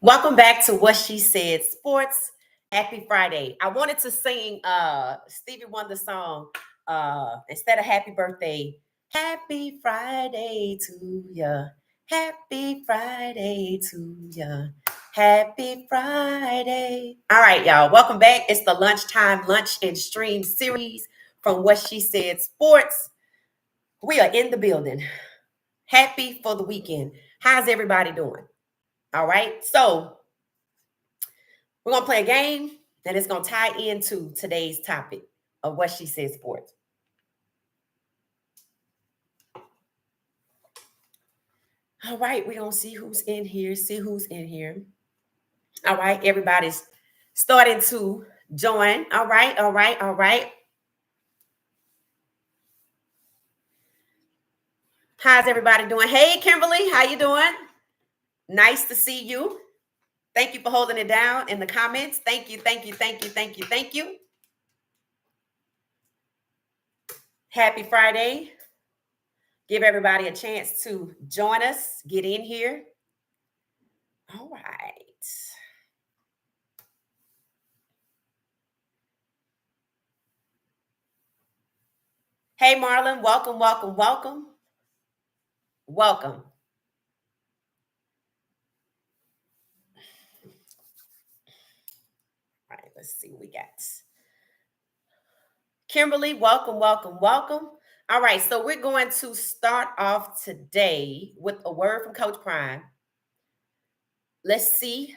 Welcome back to What She Said Sports. Happy Friday. I wanted to sing Stevie Wonder song instead of happy birthday. Happy Friday to ya. Happy Friday to ya. Happy Friday. All right, y'all. Welcome back. It's the Lunchtime Lunch and Stream series from What She Said Sports. We are in the building. Happy for the weekend. How's everybody doing? All right. So we're going to play a game and it's going to tie into today's topic of What She Said Sports. All right, we're going to see who's in here, All right, everybody's starting to join. All right. How's everybody doing? Hey, Kimberly, how you doing? Nice to see you. Thank you for holding it down in the comments. Thank you. Happy Friday. Give everybody a chance to join us, get in here. All right. Hey, Marlon, welcome. Welcome. All right, let's see what we got. Kimberly, welcome. All right, so we're going to start off today with a word from Coach Prime. Let's see.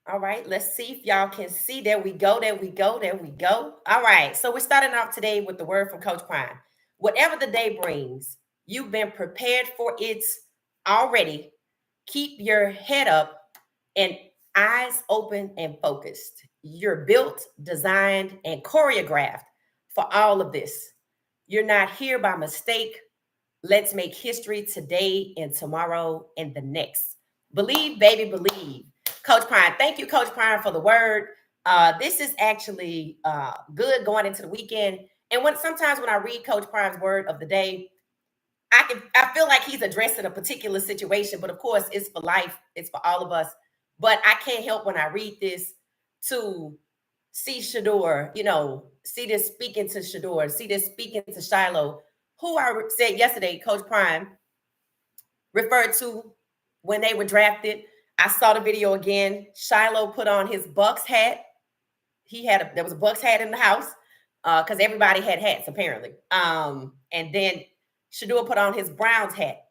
All right, let's see if y'all can see. There we go. All right, so we're starting off today with the word from Coach Prime. Whatever the day brings, you've been prepared for it already. Keep your head up and eyes open and focused. You're built, designed, and choreographed for all of this. You're not here by mistake. Let's make history today and tomorrow and the next. Believe, baby, believe. Coach Prime, thank you, Coach Prime, for the word. This is actually good going into the weekend. And sometimes when I read Coach Prime's word of the day, I feel like he's addressing a particular situation, but of course it's for life, it's for all of us. But I can't help when I read this to see Shedeur, see this speaking to Shedeur, see this speaking to Shiloh, who I said yesterday, Coach Prime referred to when they were drafted. I saw the video again. Shiloh put on his Bucks hat. There was a Bucks hat in the house because everybody had hats apparently. And then Shedeur put on his Browns hat.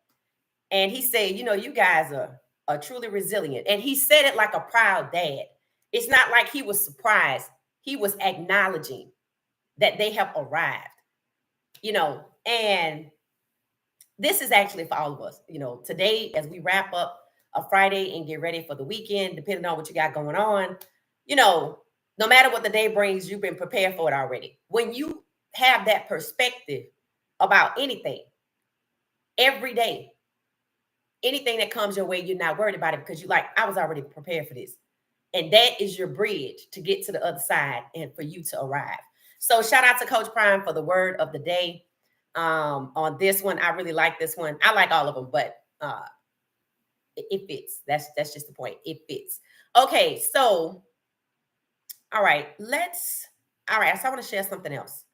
And he said, you guys are truly resilient. And he said it like a proud dad. It's not like he was surprised. He was acknowledging that they have arrived, and this is actually for all of us, today as we wrap up a Friday and get ready for the weekend, depending on what you got going on, no matter what the day brings, you've been prepared for it already. When you have that perspective about anything, every day, anything that comes your way, you're not worried about it because you're like, I was already prepared for this. And that is your bridge to get to the other side and for you to arrive. So shout out to Coach Prime for the word of the day on this one. I really like this one. I like all of them, but it fits. That's just the point. It fits. Okay, so all right, so I want to share something else.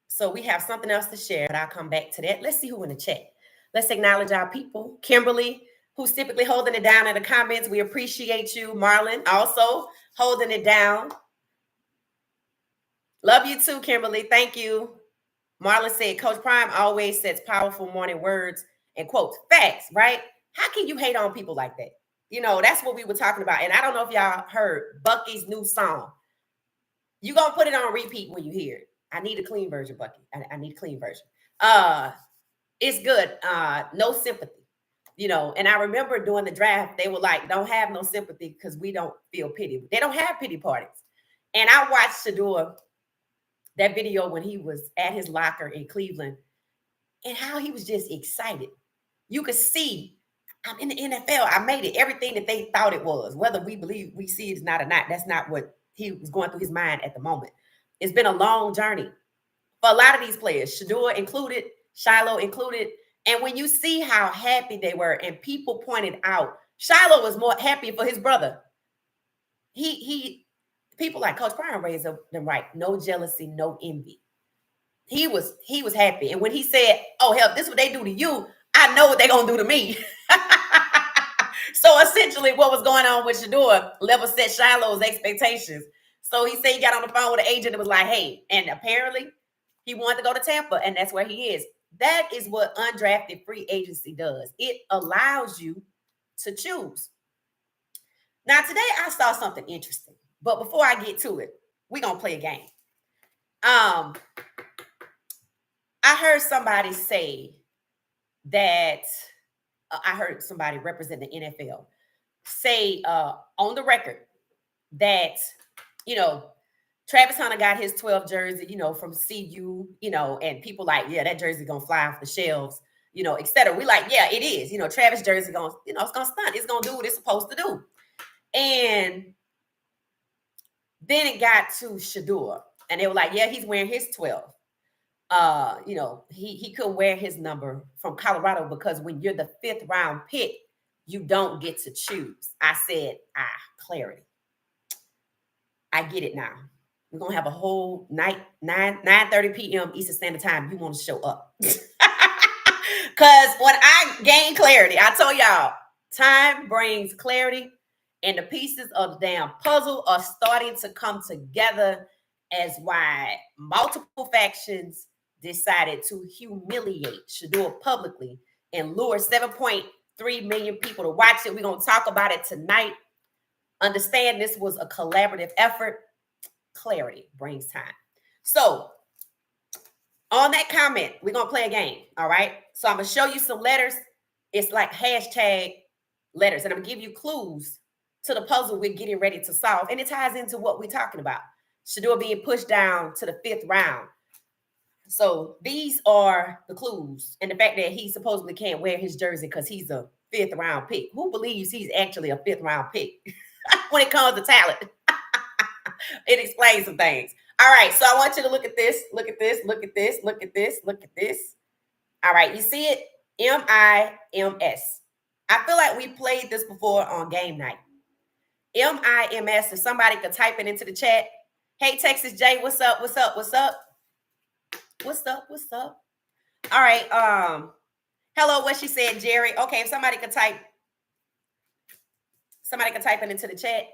So we have something else to share, but I'll come back to that. Let's see who in the chat. Let's acknowledge our people. Kimberly, who's typically holding it down in the comments. We appreciate you. Marlon, also holding it down. Love you too, Kimberly. Thank you. Marlon said, Coach Prime always sets powerful morning words and quotes. Facts, right? How can you hate on people like that? That's what we were talking about. And I don't know if y'all heard Bucky's new song. You're going to put it on repeat when you hear it. I need a clean version, Bucky. I need a clean version. It's good. No sympathy, and I remember during the draft, they were like, don't have no sympathy because we don't feel pity. They don't have pity parties. And I watched Shedeur, that video when he was at his locker in Cleveland and how he was just excited. You could see I'm in the NFL. I made it. Everything that they thought it was, whether we see it is not or not, that's not what he was going through his mind at the moment. It's been a long journey for a lot of these players, Shedeur included, Shiloh included. And when you see how happy they were, and people pointed out, Shiloh was more happy for his brother. He people like Coach Prime raised them right. No jealousy, no envy. He was happy. And when he said, "Oh hell, this is what they do to you, I know what they're gonna do to me." So essentially, what was going on with Shedeur level set Shiloh's expectations. So he said he got on the phone with an agent and was like, "Hey," and apparently he wanted to go to Tampa, and that's where he is. That is what undrafted free agency does. It allows you to choose. Now, today I saw something interesting, but before I get to it, we're gonna play a game. Um, I heard somebody say that I heard somebody represent the NFL say on the record that, you know, Travis Hunter got his 12 jersey, from CU, and people like, yeah, that jersey gonna fly off the shelves, et cetera. We like, yeah, it is. Travis jersey gonna, it's gonna stunt. It's gonna do what it's supposed to do. And then it got to Shedeur, and they were like, yeah, he's wearing his 12. He couldn't wear his number from Colorado because when you're the 5th round pick, you don't get to choose. I said, clarity. I get it now. We're gonna have a whole night, 9:30 p.m. Eastern Standard Time. You want to show up. Because when I gain clarity, I told y'all, time brings clarity, and the pieces of the damn puzzle are starting to come together as why multiple factions decided to humiliate Shedeur publicly and lure 7.3 million people to watch it. We're gonna talk about it tonight. Understand this was a collaborative effort. Clarity brings time. So on that comment, we're going to play a game. All right. So I'm going to show you some letters. It's like hashtag letters. And I'm going to give you clues to the puzzle we're getting ready to solve. And it ties into what we're talking about. Shedeur being pushed down to the 5th round. So these are the clues. And the fact that he supposedly can't wear his jersey because he's a 5th round pick. Who believes he's actually a 5th round pick when it comes to talent? It explains some things. All right, so I want you to look at this, look at this, look at this, look at this, look at this. All right, you see it? MIMS. I feel like we played this before on game night. MIMS, if somebody could type it into the chat. Hey, Texas J, what's up, what's up, what's up? What's up, what's up? All right, hello, what she said, Jerry. Okay, if somebody could type it into the chat.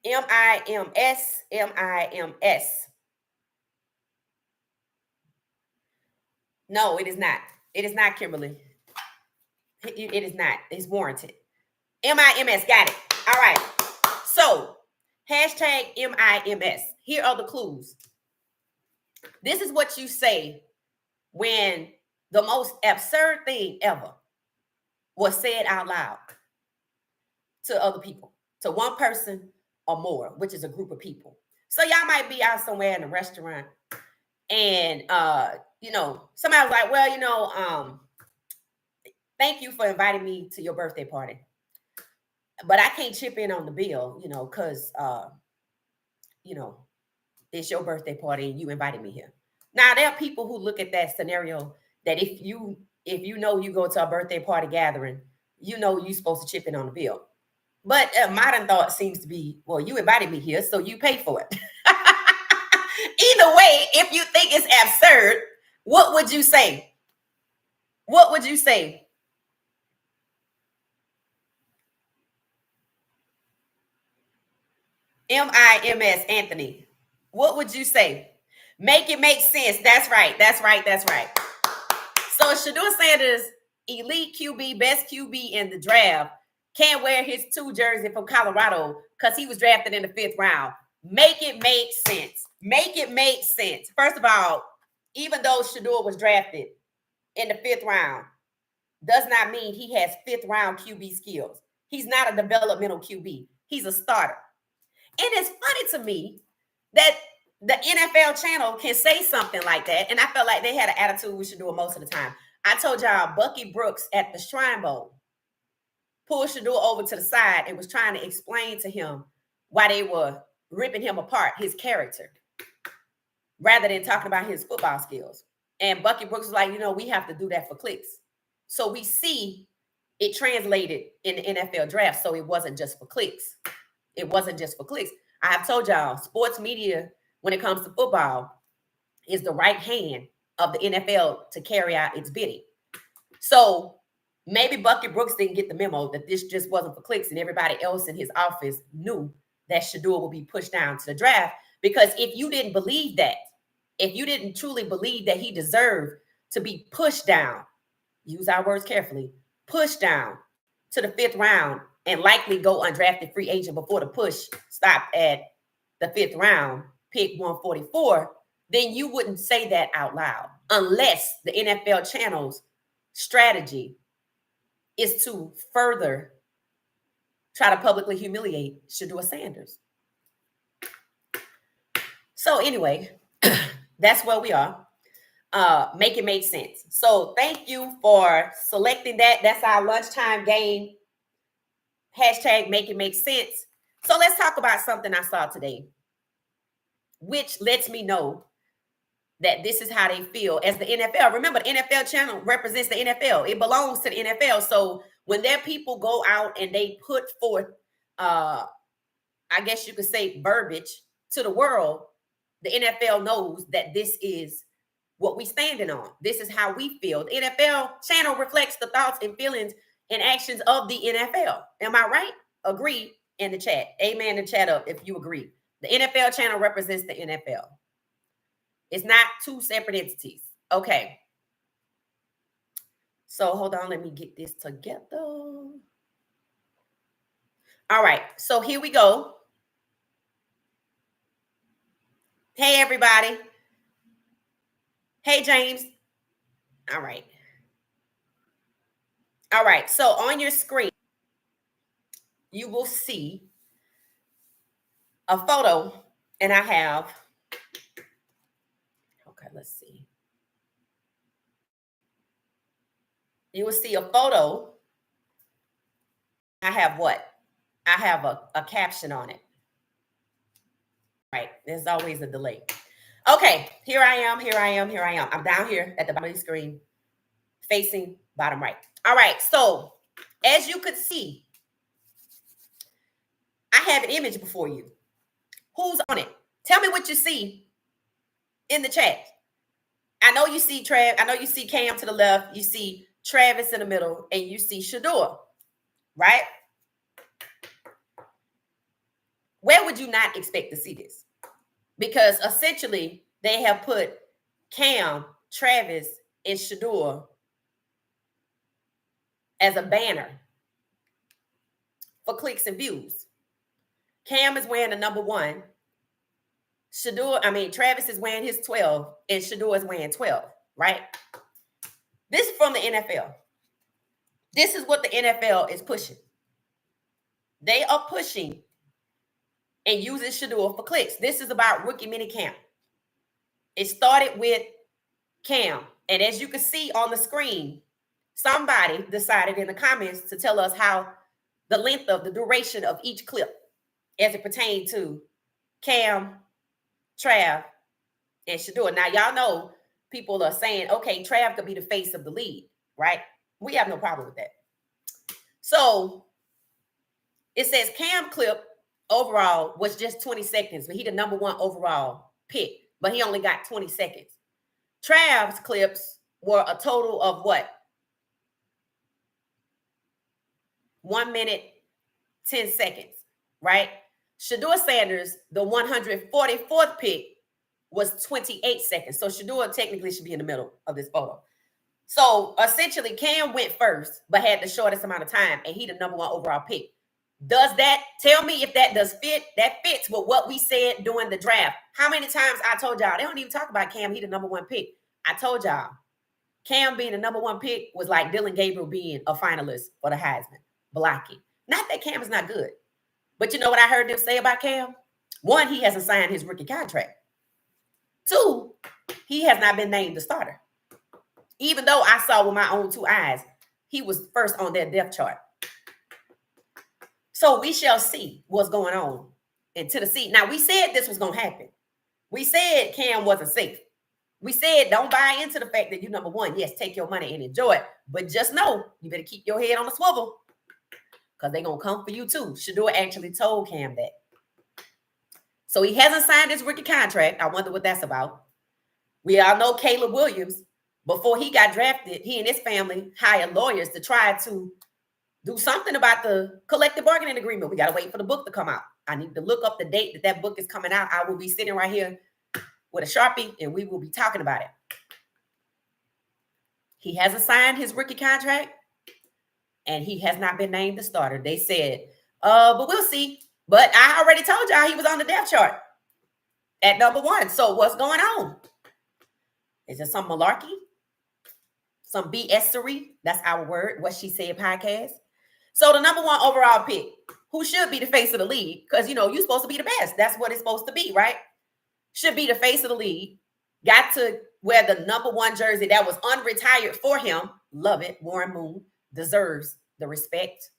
MIMS, MIMS. No, it is not. It is not, Kimberly. It is not. It's warranted. MIMS, got it. All right. So, hashtag MIMS. Here are the clues. This is what you say when the most absurd thing ever was said out loud to other people, to one person or more, which is a group of people. So y'all might be out somewhere in a restaurant and somebody was like, well, thank you for inviting me to your birthday party, but I can't chip in on the bill, because it's your birthday party and you invited me here. Now there are people who look at that scenario that if you you go to a birthday party gathering, you're supposed to chip in on the bill. But modern thought seems to be, well, you invited me here, so you pay for it. Either way, if you think it's absurd, what would you say? What would you say? MIMS, Anthony. What would you say? Make it make sense. That's right. That's right. That's right. So Shedeur Sanders, elite QB, best QB in the draft, can't wear his 2 jersey from Colorado because he was drafted in the 5th round. Make it make sense. Make it make sense. First of all, even though Shedeur was drafted in the 5th round, does not mean he has 5th round QB skills. He's not a developmental QB. He's a starter. And it's funny to me that the NFL channel can say something like that. And I felt like they had an attitude with Shedeur most of the time. I told y'all Bucky Brooks at the Shrine Bowl pulled Shedeur over to the side and was trying to explain to him why they were ripping him apart, his character, rather than talking about his football skills. And Bucky Brooks was like, we have to do that for clicks. So we see it translated in the NFL draft. So it wasn't just for clicks. It wasn't just for clicks. I have told y'all, sports media, when it comes to football, is the right hand of the NFL to carry out its bidding. So maybe Bucky Brooks didn't get the memo that this just wasn't for clicks, and everybody else in his office knew that Shedeur would be pushed down to the draft. Because if you didn't believe that, if you didn't truly believe that he deserved to be pushed down, use our words carefully, pushed down to the 5th round and likely go undrafted free agent before the push stopped at the 5th round, pick 144, then you wouldn't say that out loud unless the NFL channel's strategy is to further try to publicly humiliate Shedeur Sanders. So anyway, that's where we are. Make it make sense. So thank you for selecting that. That's our lunchtime game. Hashtag make it make sense. So let's talk about something I saw today, which lets me know that this is how they feel as the NFL. Remember, the NFL channel represents the NFL. It belongs to the NFL. So when their people go out and they put forth, I guess you could say, verbiage to the world, the NFL knows that this is what we standing on. This is how we feel. The NFL channel reflects the thoughts and feelings and actions of the NFL. Am I right? Agree in the chat. Amen in the chat up if you agree. The NFL channel represents the NFL. It's not two separate entities. Okay. So hold on. Let me get this together. All right. So here we go. Hey, everybody. Hey, James. All right. All right. So on your screen, you will see a photo, and I have, okay, let's see. You will see a photo. I have what? I have a caption on it. Right. There's always a delay. Okay. Here I am. I'm down here at the bottom of the screen, facing bottom right. All right. So as you could see, I have an image before you. Who's on it? Tell me what you see in the chat. I know you see Trav. I know you see Cam to the left. You see Travis in the middle, and you see Shedeur, right? Where would you not expect to see this? Because essentially they have put Cam, Travis, and Shedeur as a banner for clicks and views. Cam is wearing the number 1. Travis is wearing his 12, and Shedeur is wearing 12, right? This is from the NFL. This is what the NFL is pushing. They are pushing and using Shedeur for clicks. This is about rookie mini camp. It started with Cam. And as you can see on the screen, somebody decided in the comments to tell us how the length of the duration of each clip as it pertained to Cam, Trav, and Shedeur. Now, y'all know people are saying, okay, Trav could be the face of the league, right? We have no problem with that. So it says Cam clip overall was just 20 seconds, but he the number 1 overall pick, but he only got 20 seconds. Trav's clips were a total of what? 1 minute, 10 seconds, right? Shedeur Sanders, the 144th pick, was 28 seconds. So Shedeur technically should be in the middle of this photo. So essentially, Cam went first, but had the shortest amount of time, and he the number 1 overall pick. Does that tell me if that does fit? That fits with what we said during the draft. How many times I told y'all, they don't even talk about Cam, he the number 1 pick. I told y'all, Cam being the number 1 pick was like Dylan Gabriel being a finalist for the Heisman. Blocking. Not that Cam is not good. But you know what I heard them say about Cam? 1, he hasn't signed his rookie contract. 2, he has not been named the starter. Even though I saw with my own two eyes, he was first on their depth chart. So we shall see what's going on in Tennessee. Now, we said this was going to happen. We said Cam wasn't safe. We said don't buy into the fact that you number one. Yes, take your money and enjoy it. But just know you better keep your head on the swivel because they're going to come for you too. Shedeur actually told Cam that. So he hasn't signed his rookie contract. I wonder what that's about. We all know Caleb Williams, before he got drafted, he and his family hired lawyers to try to do something about the collective bargaining agreement. We got to wait for the book to come out. I need to look up the date that book is coming out. I will be sitting right here with a Sharpie and we will be talking about it. He hasn't signed his rookie contract and he has not been named the starter. They said, but we'll see. But I already told y'all he was on the depth chart at number one. So what's going on? Is it some malarkey? Some BS-ery? That's our word. What She Said podcast. So the number one overall pick, who should be the face of the league, because, you know, you're supposed to be the best. That's what it's supposed to be, right? Should be the face of the league. Got to wear the number one jersey that was unretired for him. Love it. Warren Moon deserves the respect.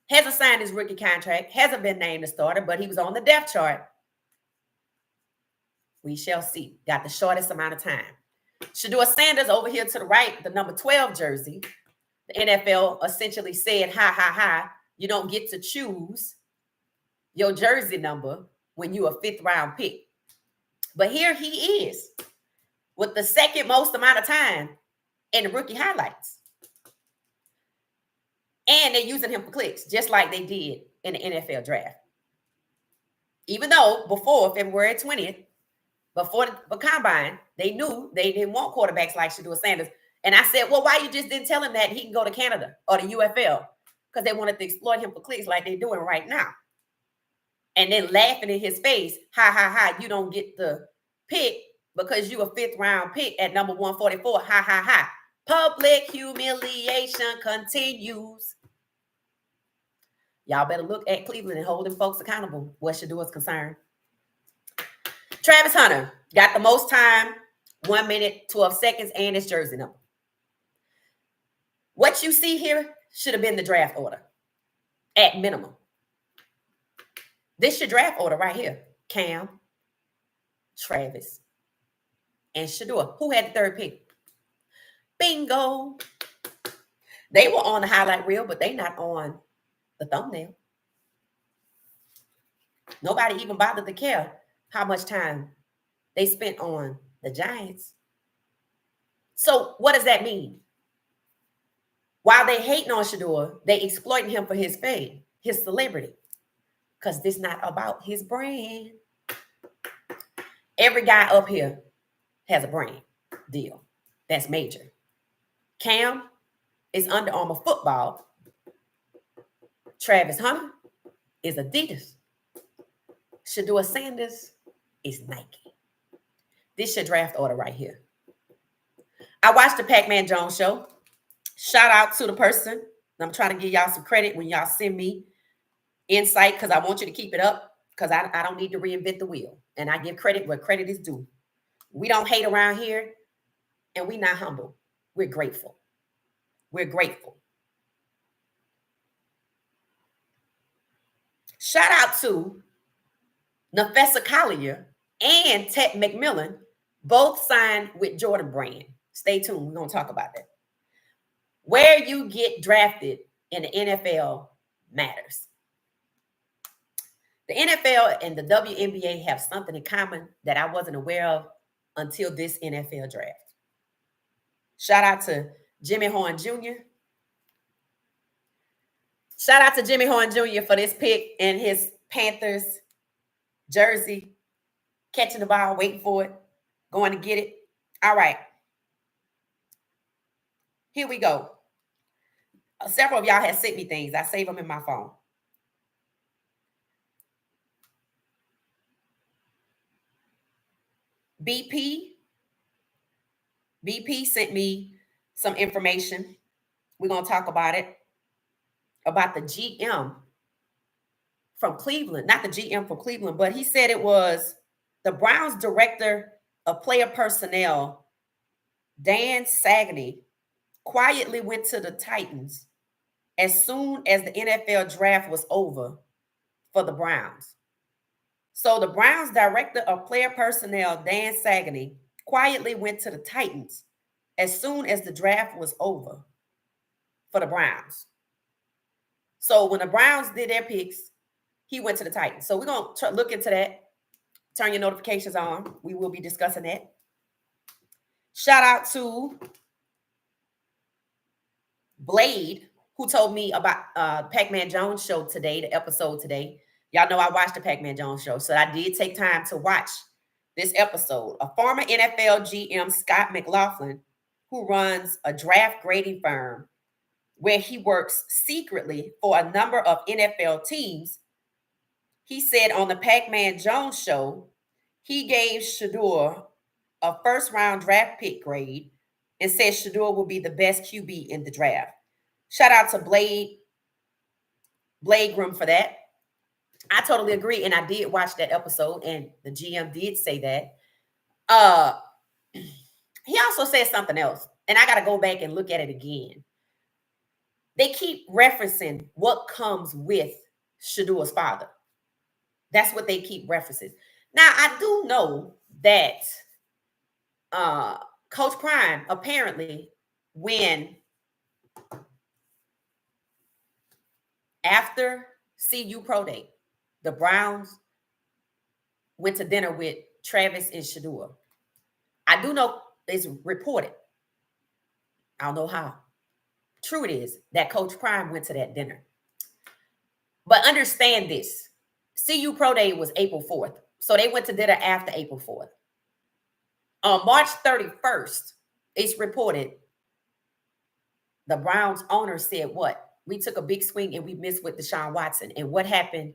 Hasn't signed his rookie contract. Hasn't been named the starter, but he was on the depth chart. We shall see. Got the shortest amount of time. Shedeur Sanders over here to the right, the number 12 jersey. The NFL essentially said, ha, ha, ha, you don't get to choose your jersey number when you're a fifth round pick. But here he is with the second most amount of time in the rookie highlights. And they're using him for clicks, just like they did in the NFL draft. Even though before February 20th, before the combine, they knew they didn't want quarterbacks like Shedeur Sanders. And I said, well, why you just didn't tell him that he can go to Canada or the UFL? Because they wanted to exploit him for clicks like they're doing right now. And then laughing in his face, ha, ha, ha, you don't get the pick because you a fifth round pick at number 144, ha, ha, ha. Public humiliation continues. Y'all better look at Cleveland and hold them folks accountable what Shedeur is concerned. Travis Hunter got the most time, 1 minute, 12 seconds, and his jersey number. What you see here should have been the draft order at minimum. This your draft order right here. Cam, Travis, and Shedeur. Who had the third pick? Bingo. They were on the highlight reel, but they not on the thumbnail. Nobody even bothered to care how much time they spent on the Giants. So what does that mean? While they hating on Shedeur, they exploiting him for his fame, his celebrity, because this not about his brand. Every guy up here has a brand deal. That's major. Cam is Under Armour football. Travis Hunter is Adidas. Shedeur Sanders is Nike. This your draft order right here. I watched the Pac-Man Jones show. Shout out to the person. I'm trying to give y'all some credit when y'all send me insight because I want you to keep it up because I don't need to reinvent the wheel. And I give credit where credit is due. We don't hate around here and we're not humble. We're grateful. We're grateful. Shout out to Nafessa Collier and Ted McMillan, both signed with Jordan Brand. Stay tuned. We're going to talk about that. Where you get drafted in the NFL matters. The NFL and the WNBA have something in common that I wasn't aware of until this NFL draft. Shout out to Jimmy Horn Jr. Shout out to Jimmy Horn Jr. for this pick in his Panthers jersey, catching the ball, waiting for it, going to get it. All right. Here we go. Several of y'all have sent me things. I save them in my phone. BP sent me some information. We're going to talk about it. About the GM from Cleveland. Not the GM from Cleveland, but he said it was the Browns director of player personnel Dan Sagney quietly went to the Titans as soon as the NFL draft was over for the Browns. So the Browns director of player personnel, Dan Sagney, quietly went to the Titans as soon as the draft was over for the Browns. So when the Browns did their picks, he went to the Titans. So we're going to look into that. Turn your notifications on. We will be discussing that. Shout out to Blade, who told me about Pac-Man Jones show today, the episode today. Y'all know I watched the Pac-Man Jones show, so I did take time to watch this episode. A former NFL GM, Scott McLaughlin, who runs a draft grading firm where he works secretly for a number of NFL teams, he said on the Pac-Man Jones show, he gave Shedeur a first-round draft pick grade and said Shedeur will be the best QB in the draft. Shout out to Blade Groom for that. I totally agree, and I did watch that episode, and the GM did say that. He also said something else, and I got to go back and look at it again. They keep referencing what comes with Shedeur's father. That's what they keep referencing. Now, I do know that Coach Prime, apparently, when after CU Pro Day, the Browns went to dinner with Travis and Shedeur. I do know it's reported. I don't know how true it is that Coach Prime went to that dinner. But understand this. CU Pro Day was April 4th. So they went to dinner after April 4th. On March 31st, it's reported the Browns owner said what? We took a big swing and we missed with Deshaun Watson. And what happened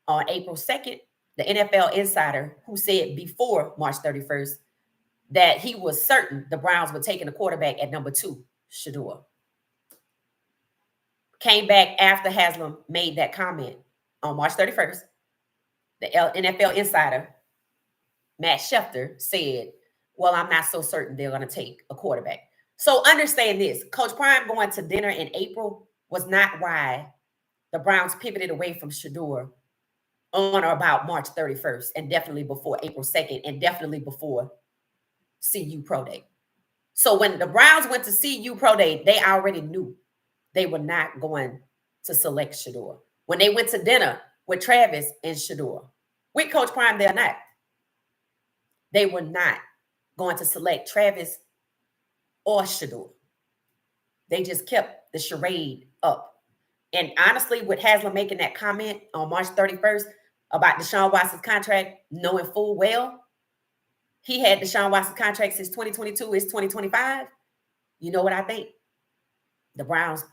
on April 2nd? The NFL insider who said before March 31st that he was certain the Browns were taking the quarterback at number 2, Shedeur. Came back after Haslam made that comment on March 31st. The NFL insider, Matt Schefter, said, well, I'm not so certain they're going to take a quarterback. So understand this. Coach Prime going to dinner in April was not why the Browns pivoted away from Shedeur on or about March 31st, and definitely before April 2nd, and definitely before CU Pro Day. So when the Browns went to CU Pro Day, they already knew they were not going to select Shedeur. When they went to dinner with Travis and Shedeur, with Coach Prime, they're not. They were not going to select Travis or Shedeur. They just kept the charade up. And honestly, with Haslam making that comment on March 31st about Deshaun Watson's contract, knowing full well he had Deshaun Watson's contract since 2022, it's 2025. You know what I think? The Browns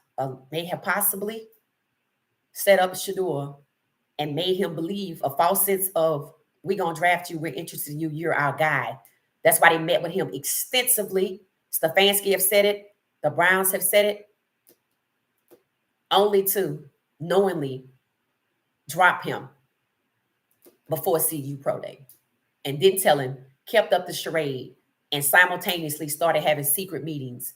may have possibly set up Shedeur and made him believe a false sense of, we're going to draft you, we're interested in you, you're our guy. That's why they met with him extensively. Stefanski have said it. The Browns have said it. Only to knowingly drop him before CU Pro Day. And didn't tell him, kept up the charade, and simultaneously started having secret meetings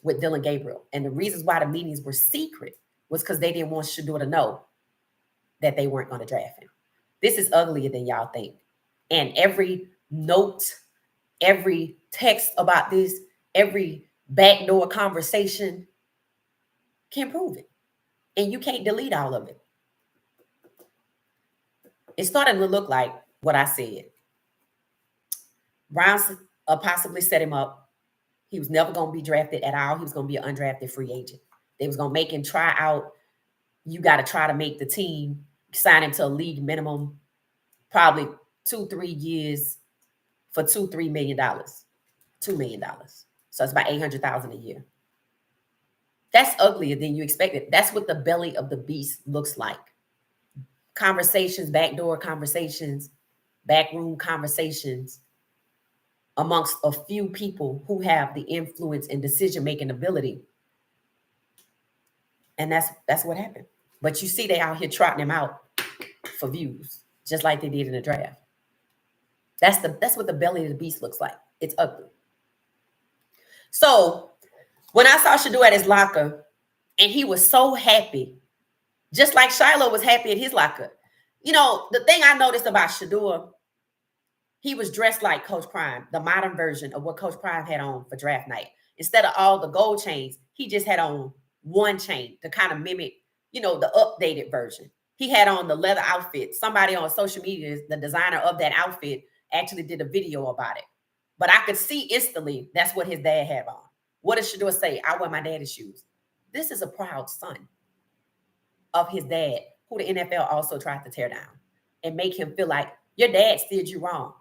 with Dylan Gabriel. And the reasons why the meetings were secret was because they didn't want Shedeur to know that they weren't going to draft him. This is uglier than y'all think. And every note, every text about this, every backdoor conversation can prove it. And you can't delete all of it. It's starting to look like what I said. Browns possibly set him up. He was never going to be drafted at all. He was going to be an undrafted free agent. They was going to make him try out. You got to try to make the team, sign him to a league minimum, probably 2-3 years for $2-3 million, $2 million. So it's about $800,000 a year. That's uglier than you expected. That's what the belly of the beast looks like. Conversations, backdoor conversations, backroom conversations amongst a few people who have the influence and decision-making ability. And that's what happened. But you see they out here trotting him out for views, just like they did in the draft. That's what the belly of the beast looks like. It's ugly. So when I saw Shedeur at his locker, and he was so happy, just like Shiloh was happy at his locker. You know, the thing I noticed about Shedeur, he was dressed like Coach Prime, the modern version of what Coach Prime had on for draft night. Instead of all the gold chains, he just had on one chain to kind of mimic, you know, the updated version. He had on the leather outfit. Somebody on social media, the designer of that outfit, actually did a video about it. But I could see instantly that's what his dad had on. What does Shedeur say? I wear my daddy's shoes. This is a proud son of his dad, who the NFL also tried to tear down and make him feel like your dad steered you wrong.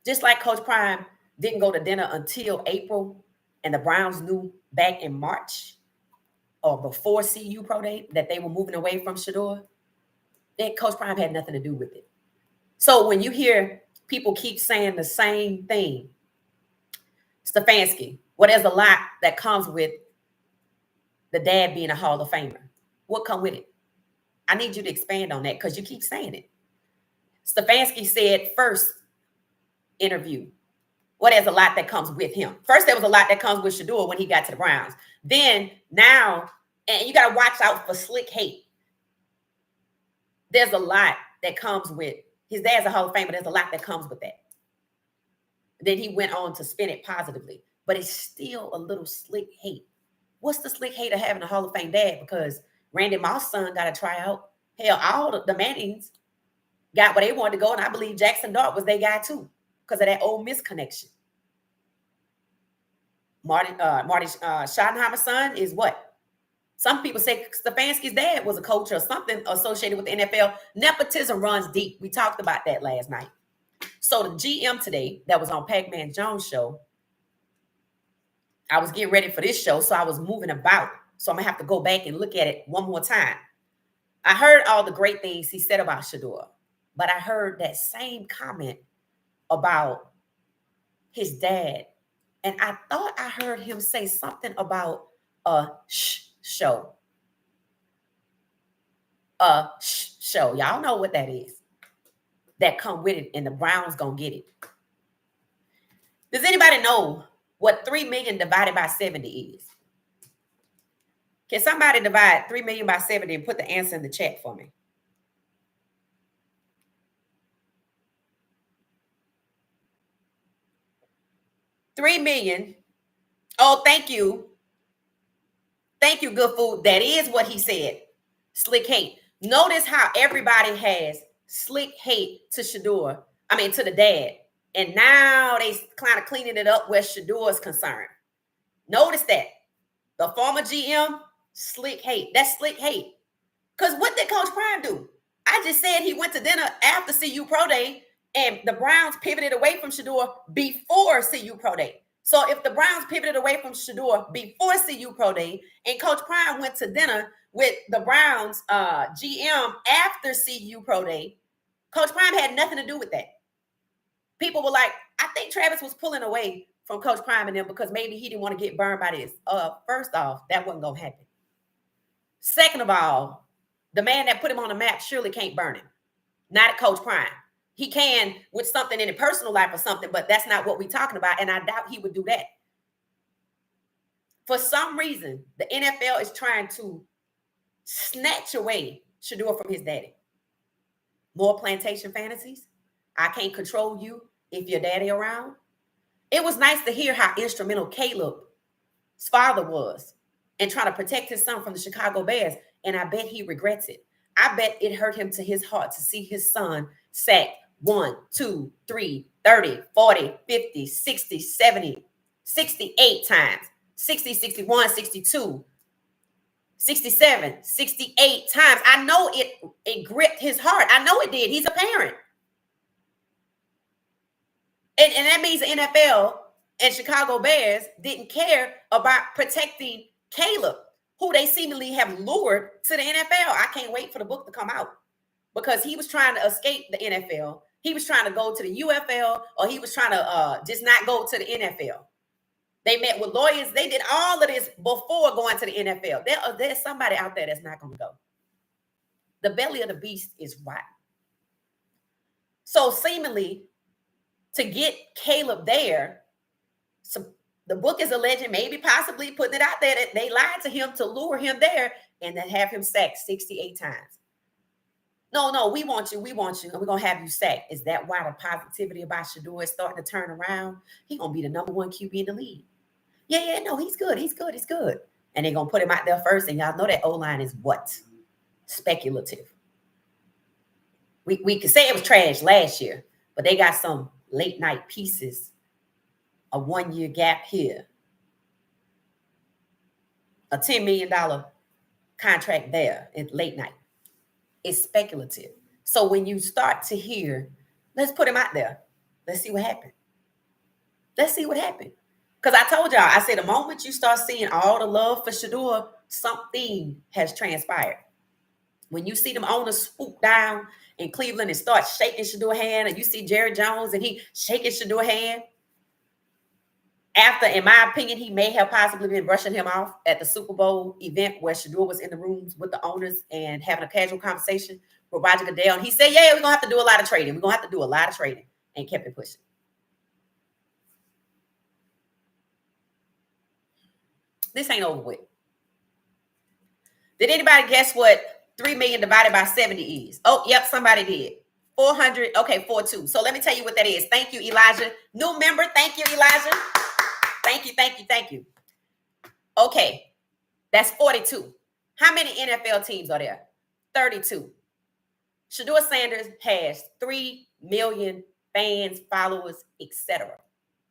Just like Coach Prime didn't go to dinner until April, and the Browns knew back in March or before CU Pro Day that they were moving away from Shedeur, then Coach Prime had nothing to do with it. So when you hear people keep saying the same thing, Stefanski, well, there's a lot that comes with the dad being a Hall of Famer. What come with it? I need you to expand on that because you keep saying it. Stefanski said first interview, well, there's a lot that comes with him. First, there was a lot that comes with Shedeur when he got to the Browns. Then now, and you got to watch out for slick hate. There's a lot that comes with his dad's a Hall of Famer. There's a lot that comes with that. Then he went on to spin it positively, but it's still a little slick hate. What's the slick hate of having a Hall of Fame dad? Because Randy Moss' son got a tryout. Hell, all the Mannings got where they wanted to go, and I believe Jackson Dart was their guy too because of that Ole Miss connection. Marty Schottenheimer's son is what? Some people say Stefanski's dad was a coach or something associated with the NFL. Nepotism runs deep. We talked about that last night. So the GM today that was on Pac-Man Jones' show, I was getting ready for this show, so I was moving about. So I'm going to have to go back and look at it one more time. I heard all the great things he said about Shedeur, but I heard that same comment about his dad. And I thought I heard him say something about a show. A show. Y'all know what that is. That come with it, and the Browns gonna get it. Does anybody know what 3 million divided by 70 is? Can somebody divide 3 million by 70 and put the answer in the chat for me? $3 million. Oh, thank you. Thank you, Good Food. That is what he said. Slick hate. Notice how everybody has slick hate to Shedeur. I mean, to the dad. And now they kind of cleaning it up where Shedeur is concerned. Notice that. The former GM, slick hate. That's slick hate. Because what did Coach Prime do? I just said he went to dinner after CU Pro Day, and the Browns pivoted away from Shedeur before CU Pro Day. So if the Browns pivoted away from Shedeur before CU Pro Day, and Coach Prime went to dinner with the Browns GM after CU Pro Day, Coach Prime had nothing to do with that. People were like, I think Travis was pulling away from Coach Prime and them because maybe he didn't want to get burned by this. First off, that wasn't going to happen. Second of all, the man that put him on the map surely can't burn him. Not Coach Prime. He can with something in his personal life or something, but that's not what we're talking about, and I doubt he would do that. For some reason, the NFL is trying to snatch away Shedeur from his daddy. More plantation fantasies. I can't control you if your daddy around. It was nice to hear how instrumental Caleb's father was in trying to protect his son from the Chicago Bears, and I bet he regrets it. I bet it hurt him to his heart to see his son sacked 1, 2, 3, 30, 40, 50, 60, 70, 68 times. 60, 61, 62, 67, 68 times. I know it gripped his heart. I know it did. He's a parent. And that means the NFL and Chicago Bears didn't care about protecting Caleb, who they seemingly have lured to the NFL. I can't wait for the book to come out because he was trying to escape the NFL. He was trying to go to the UFL, or he was trying to just not go to the NFL. They met with lawyers. They did all of this before going to the NFL. There's somebody out there that's not going to go. The belly of the beast is rotten. So seemingly, to get Caleb there, So the book is alleging, maybe possibly putting it out there, that they lied to him to lure him there and then have him sacked 68 times. No, we want you, and we're gonna have you sacked. Is that why the positivity about Shedeur is starting to turn around? He's gonna be the number one QB in the league. Yeah, no, he's good. And they're gonna put him out there first. And y'all know that O-line is what? Speculative. We could say it was trash last year, but they got some late night pieces, a 1 year gap here, a $10 million contract there at late night. It's speculative. So when you start to hear, let's put him out there. Let's see what happened. Because I told y'all, I said the moment you start seeing all the love for Shedeur, something has transpired. When you see them owners swoop down in Cleveland and start shaking Shedeur hand, and you see Jerry Jones and he shaking Shedeur hand, after, in my opinion, he may have possibly been brushing him off at the Super Bowl event where Shedeur was in the rooms with the owners and having a casual conversation with Roger Goodell. And he said, yeah, we're going to have to do a lot of trading. And kept it pushing. This ain't over with. Did anybody guess what 3 million divided by 70 is? Oh, yep, somebody did. 400. Okay, 42. So let me tell you what that is. Thank you, Elijah. New member. Thank you, Elijah. Thank you. Okay, that's 42. How many NFL teams are there? 32. Shedeur Sanders has 3 million fans, followers, etc.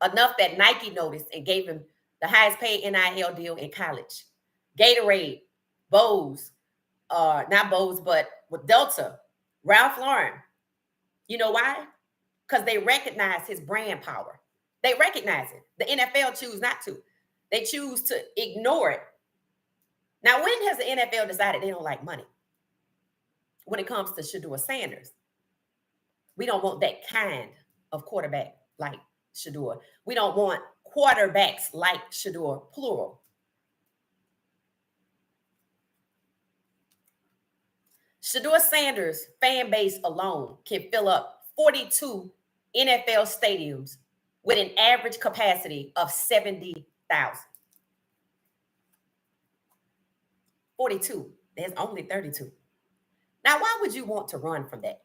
Enough that Nike noticed and gave him the highest paid NIL deal in college. Gatorade, Bose, not Bose, but with Delta, Ralph Lauren. You know why? Because they recognize his brand power. They recognize it. The NFL choose not to. They choose to ignore it. Now, when has the NFL decided they don't like money? When it comes to Shedeur Sanders. We don't want that kind of quarterback like Shedeur. We don't want quarterbacks like Shedeur, plural. Shedeur Sanders' fan base alone can fill up 42 NFL stadiums with an average capacity of 70,000. 42. There's only 32. Now, why would you want to run from that?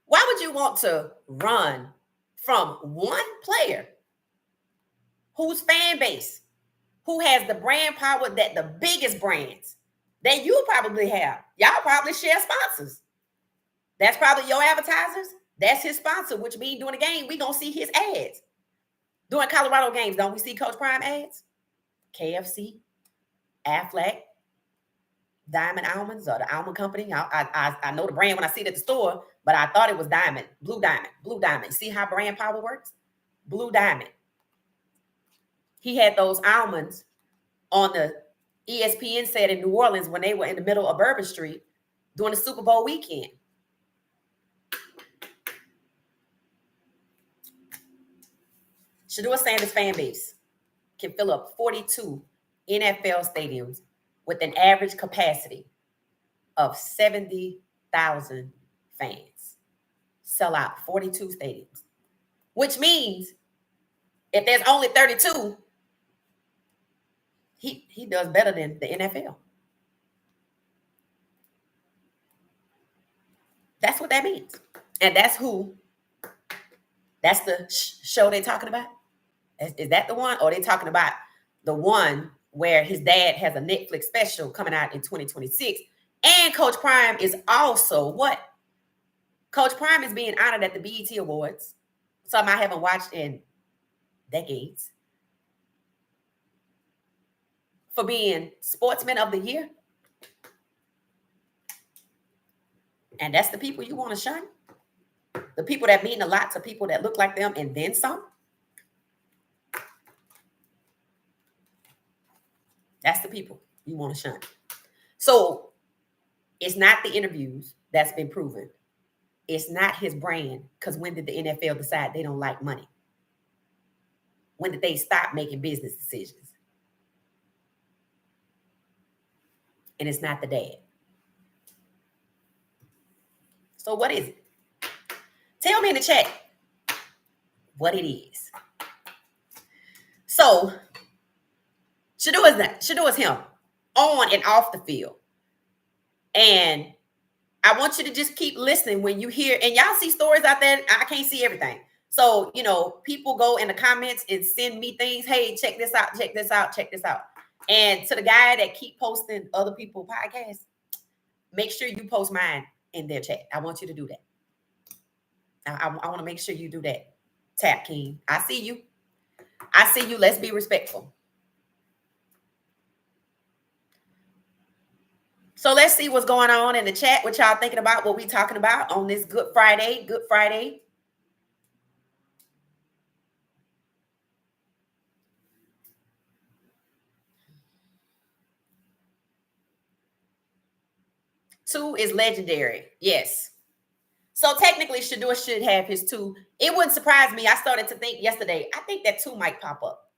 Why would you want to run from one player whose fan base, who has the brand power that the biggest brands that you probably have? Y'all probably share sponsors. That's probably your advertisers. That's his sponsor, which means during the game, we going to see his ads. During Colorado games, don't we see Coach Prime ads? KFC, Aflac, Diamond Almonds, or the Almond Company. I know the brand when I see it at the store, but I thought it was Diamond, Blue Diamond. See how brand power works? Blue Diamond. He had those almonds on the ESPN set in New Orleans when they were in the middle of Bourbon Street during the Super Bowl weekend. Shedeur Sanders' fan base can fill up 42 NFL stadiums with an average capacity of 70,000 fans. Sell out 42 stadiums, which means if there's only 32, he does better than the NFL. That's what that means. And that's the show they're talking about. Is that the one? Or are they talking about the one where his dad has a Netflix special coming out in 2026? And Coach Prime is also what? Coach Prime is being honored at the BET Awards. Something I haven't watched in decades. For being Sportsman of the Year. And that's the people you want to shun? The people that mean a lot to people that look like them and then some? That's the people you want to shun. So it's not the interviews that's been proven. It's not his brand, because when did the NFL decide they don't like money? When did they stop making business decisions? And it's not the dad. So what is it? Tell me in the chat what it is. So Shedeur is him on and off the field. And I want you to just keep listening when you hear, and y'all see stories out there. I can't see everything. So, people go in the comments and send me things. Hey, check this out, check this out, check this out. And to the guy that keep posting other people podcasts, make sure you post mine in their chat. I want you to do that. I want to make sure you do that. Tap King. I see you. I see you. Let's be respectful. So let's see what's going on in the chat. What y'all thinking about, what we talking about on this Good Friday. Good Friday. Two is legendary. Yes. So technically, Shedeur should have his two. It wouldn't surprise me. I started to think yesterday, I think that two might pop up.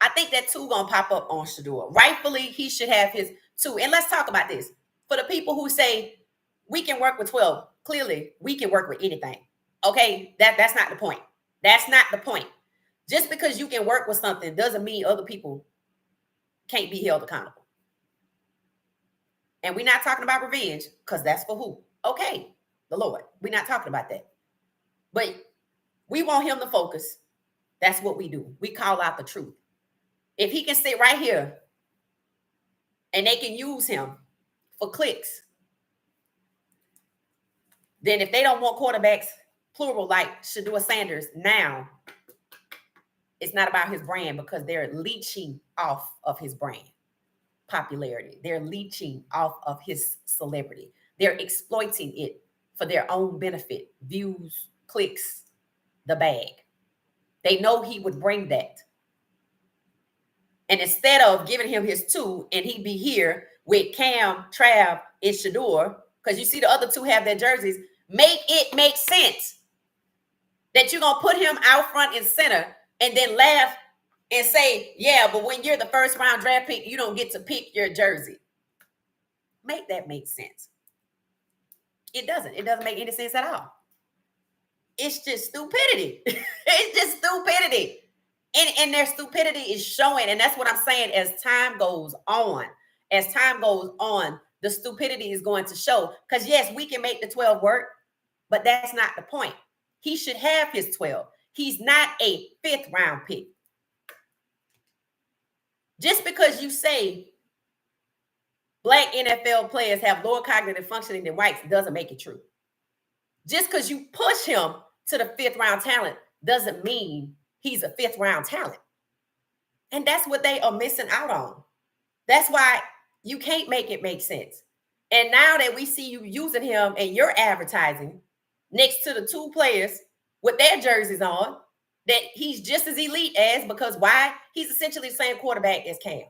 I think that two gonna pop up on Shedeur. Rightfully, he should have his two. And let's talk about this. For the people who say we can work with 12, clearly we can work with anything. Okay, that's not the point. That's not the point. Just because you can work with something doesn't mean other people can't be held accountable. And we're not talking about revenge, because that's for who? Okay, the Lord. We're not talking about that. But we want him to focus. That's what we do. We call out the truth. If he can sit right here and they can use him for clicks, then if they don't want quarterbacks, plural, like Shedeur Sanders, now it's not about his brand, because they're leeching off of his brand popularity. They're leeching off of his celebrity. They're exploiting it for their own benefit, views, clicks, the bag. They know he would bring that. And instead of giving him his two and he'd be here with Cam, Trav, and Shedeur, because you see the other two have their jerseys, make it make sense that you're going to put him out front and center and then laugh and say, yeah, but when you're the first round draft pick, you don't get to pick your jersey. Make that make sense. It doesn't. It doesn't make any sense at all. It's just stupidity. It's just stupidity. And their stupidity is showing. And that's what I'm saying. As time goes on, the stupidity is going to show. Because yes, we can make the 12 work, but that's not the point. He should have his 12. He's not a 5th round pick. Just because you say Black NFL players have lower cognitive functioning than whites doesn't make it true. Just because you push him to the 5th round talent doesn't mean he's a 5th round talent. And that's what they are missing out on. That's why you can't make it make sense. And now that we see you using him and you're advertising next to the two players with their jerseys on, that he's just as elite as, because why? He's essentially the same quarterback as Cam.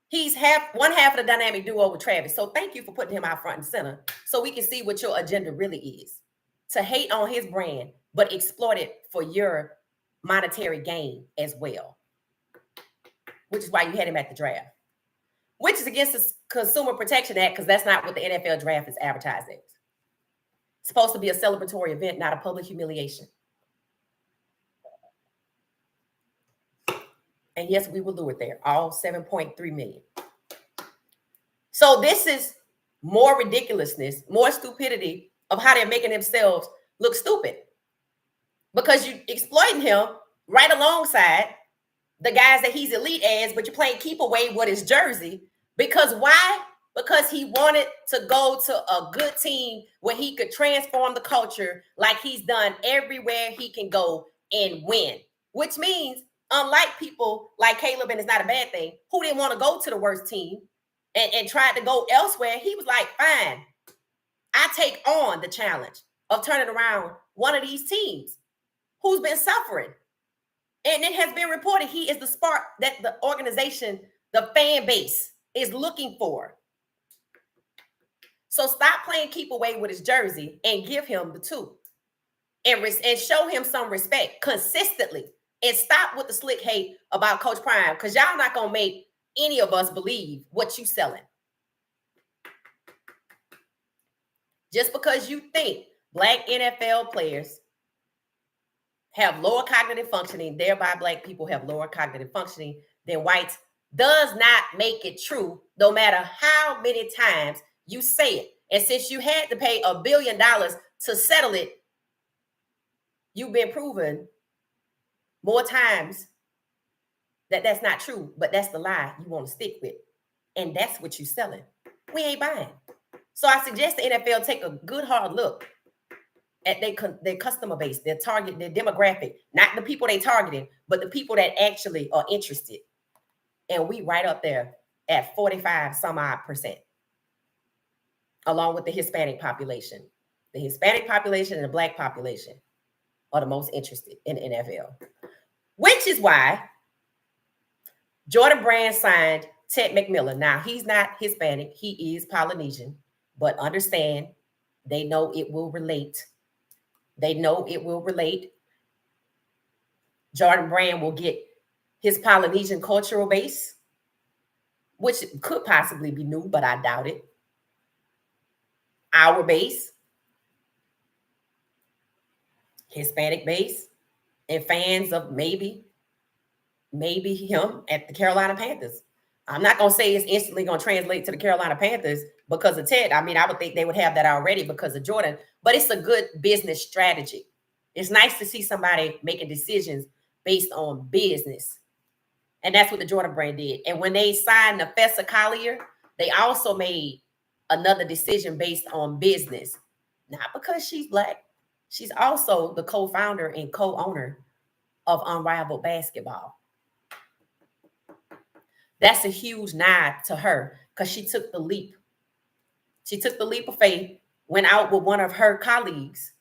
He's one half of the dynamic duo with Travis. So thank you for putting him out front and center so we can see what your agenda really is. To hate on his brand, but exploit it for your monetary gain as well. Which is why you had him at the draft. Which is against the Consumer Protection Act, because that's not what the NFL draft is advertised as. It's supposed to be a celebratory event, not a public humiliation. And yes, we will do it there. All 7.3 million. So this is more ridiculousness, more stupidity of how they're making themselves look stupid. Because you're exploiting him right alongside the guys that he's elite as, but you're playing keep away with his jersey. Because why? Because he wanted to go to a good team where he could transform the culture like he's done everywhere he can go and win. Which means, unlike people like Caleb, and it's not a bad thing, who didn't want to go to the worst team and tried to go elsewhere, he was like, fine, I take on the challenge of turning around one of these teams who's been suffering. And it has been reported he is the spark that the organization, the fan base, is looking for. So stop playing keep away with his jersey and give him the two. And show him some respect consistently. And stop with the slick hate about Coach Prime, because y'all not going to make any of us believe what you selling. Just because you think Black NFL players have lower cognitive functioning, thereby black people have lower cognitive functioning than whites, does not make it true, no matter how many times you say it. And since you had to pay $1 billion to settle it, you've been proven more times that that's not true, but that's the lie you want to stick with. And that's what you're selling. We ain't buying. So I suggest the NFL take a good hard look at their customer base, their target, their demographic, not the people they targeting, but the people that actually are interested. And we right up there at 45 some odd percent, along with the Hispanic population. The Hispanic population and the black population are the most interested in the NFL, which is why Jordan Brand signed Ted McMillan. Now, he's not Hispanic, he is Polynesian, but understand, they know it will relate. They know it will relate. Jordan Brand will get his Polynesian cultural base, which could possibly be new, but I doubt it. Our base, Hispanic base, and fans of maybe him at the Carolina Panthers. I'm not going to say it's instantly going to translate to the Carolina Panthers because of Ted. I mean, I would think they would have that already because of Jordan, but it's a good business strategy. It's nice to see somebody making decisions based on business. And that's what the Jordan Brand did. And when they signed Nafessa Collier, they also made another decision based on business. Not because she's black. She's also the co-founder and co-owner of Unrivaled Basketball. That's a huge nod to her because she took the leap. She took the leap of faith, went out with one of her colleagues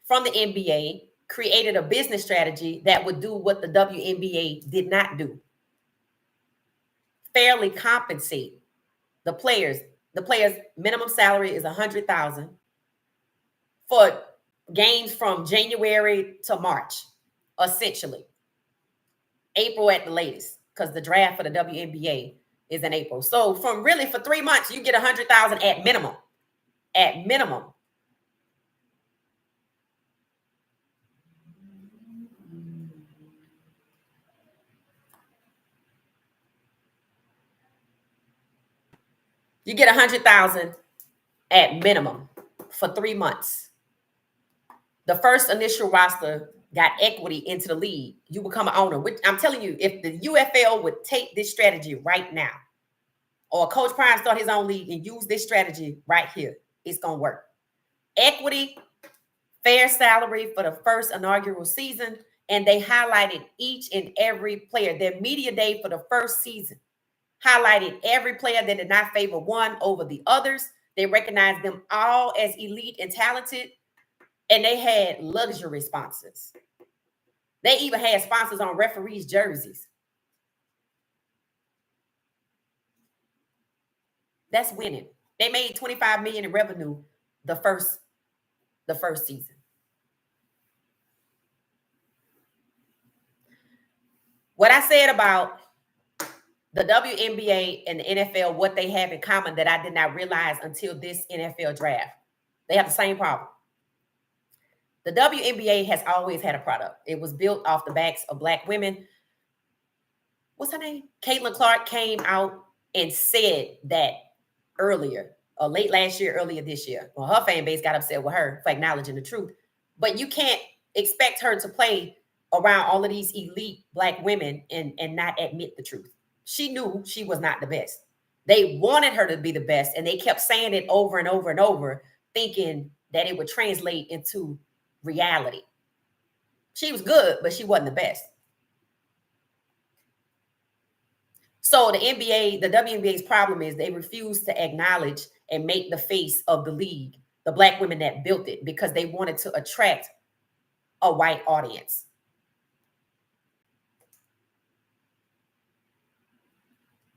from the NBA, created a business strategy that would do what the WNBA did not do. Fairly compensate the players. The players' minimum salary is $100,000 for games from January to March, essentially. April at the latest, because the draft for the WNBA is in April. So for 3 months, you get $100,000 at minimum. At minimum. You get $100,000 at minimum for 3 months. The first initial roster got equity into the league. You become an owner. Which I'm telling you, if the UFL would take this strategy right now, or Coach Prime start his own league and use this strategy right here, it's going to work. Equity, fair salary for the first inaugural season, and they highlighted each and every player. Their media day for the first season highlighted every player that did not favor one over the others. They recognized them all as elite and talented, and they had luxury sponsors. They even had sponsors on referees' jerseys. That's winning. They made $25 million in revenue the first season. What I said about the WNBA and the NFL, what they have in common that I did not realize until this NFL draft. They have the same problem. The WNBA has always had a product. It was built off the backs of black women. What's her name? Caitlin Clark came out and said that earlier, or late last year, earlier this year. Well, her fan base got upset with her for acknowledging the truth. But you can't expect her to play around all of these elite black women and not admit the truth. She knew she was not the best. They wanted her to be the best, and they kept saying it over and over and over, thinking that it would translate into reality. She was good, but she wasn't the best. So the NBA, the WNBA's problem is they refuse to acknowledge and make the face of the league, the black women that built it, because they wanted to attract a white audience.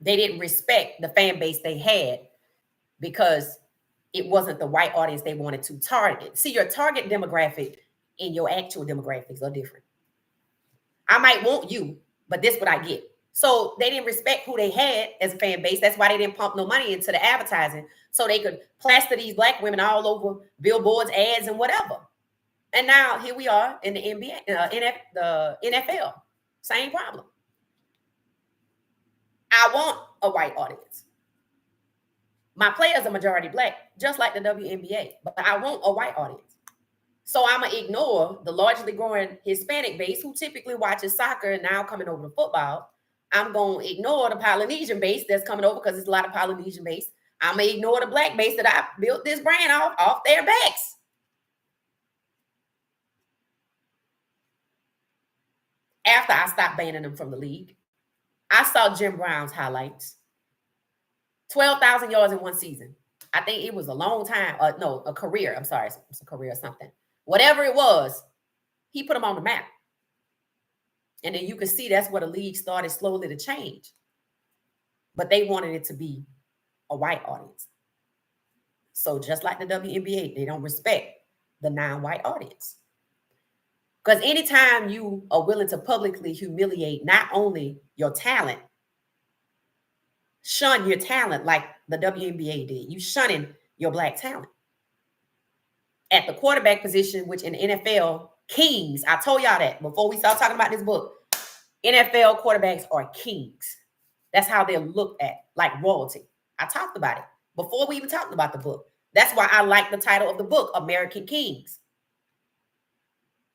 They didn't respect the fan base they had because it wasn't the white audience they wanted to target. See, your target demographic and your actual demographics are different. I might want you, but this is what I get. So they didn't respect who they had as a fan base. That's why they didn't pump no money into the advertising, so they could plaster these black women all over billboards, ads, and whatever. And now here we are in the NBA, the NFL. Same problem. I want a white audience. My players are majority black, just like the WNBA, but I want a white audience. So I'm gonna ignore the largely growing Hispanic base who typically watches soccer and now coming over to football. I'm gonna ignore the Polynesian base that's coming over because there's a lot of Polynesian base. I'm gonna ignore the black base that I built this brand off their backs. After I stopped banning them from the league, I saw Jim Brown's highlights. 12,000 yards in one season. I think it was a long time. No, a career. I'm sorry. It's a career or something. Whatever it was, he put them on the map. And then you can see that's where the league started slowly to change. But they wanted it to be a white audience. So just like the WNBA, they don't respect the non-white audience. Because anytime you are willing to publicly humiliate not only your talent, shun your talent like the WNBA did. You shunning your black talent. At the quarterback position, which in the NFL, kings, I told y'all that before we start talking about this book, NFL quarterbacks are kings. That's how they're looked at, like royalty. I talked about it before we even talked about the book. That's why I like the title of the book, American Kings.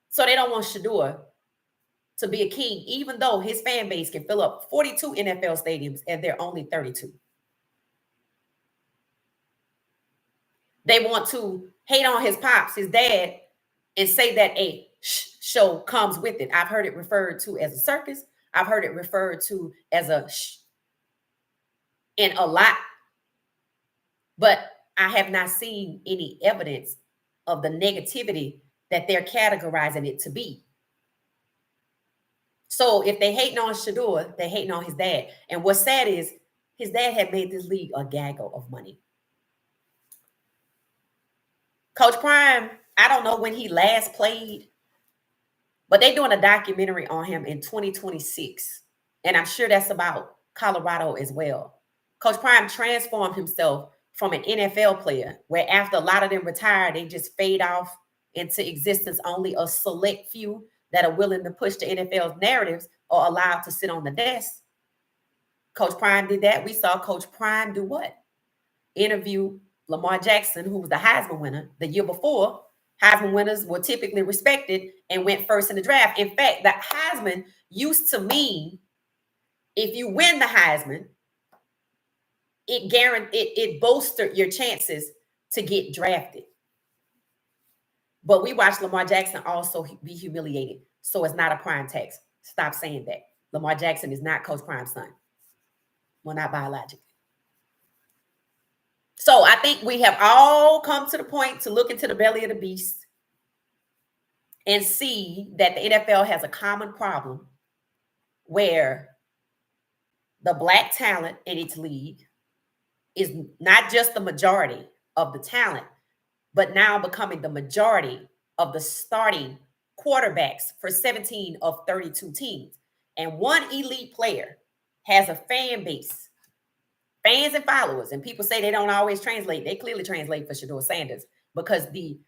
So they don't want Shedeur to be a king, even though his fan base can fill up 42 NFL stadiums and they're only 32. They want to hate on his pops, his dad, and say that a show comes with it. I've heard it referred to as a circus. I've heard it referred to as a in a lot, but I have not seen any evidence of the negativity that they're categorizing it to be. So if they hating on Shedeur, they hating on his dad. And what's sad is his dad had made this league a gaggle of money. Coach Prime, I don't know when he last played, but they're doing a documentary on him in 2026. And I'm sure that's about Colorado as well. Coach Prime transformed himself from an NFL player, where after a lot of them retire, they just fade off into existence. Only a select few that are willing to push the NFL's narratives are allowed to sit on the desk. Coach Prime did that. We saw Coach Prime do what? Interview Lamar Jackson, who was the Heisman winner the year before. Heisman winners were typically respected and went first in the draft. In fact, the Heisman used to mean if you win the Heisman, it bolstered your chances to get drafted. But we watched Lamar Jackson also be humiliated. So it's not a prime tax. Stop saying that. Lamar Jackson is not Coach Prime's son. Well, not biologically. So I think we have all come to the point to look into the belly of the beast and see that the NFL has a common problem where the black talent in its league is not just the majority of the talent, but now becoming the majority of the starting quarterbacks for 17 of 32 teams. And one elite player has a fan base, fans and followers. And people say they don't always translate. They clearly translate for Shedeur Sanders because the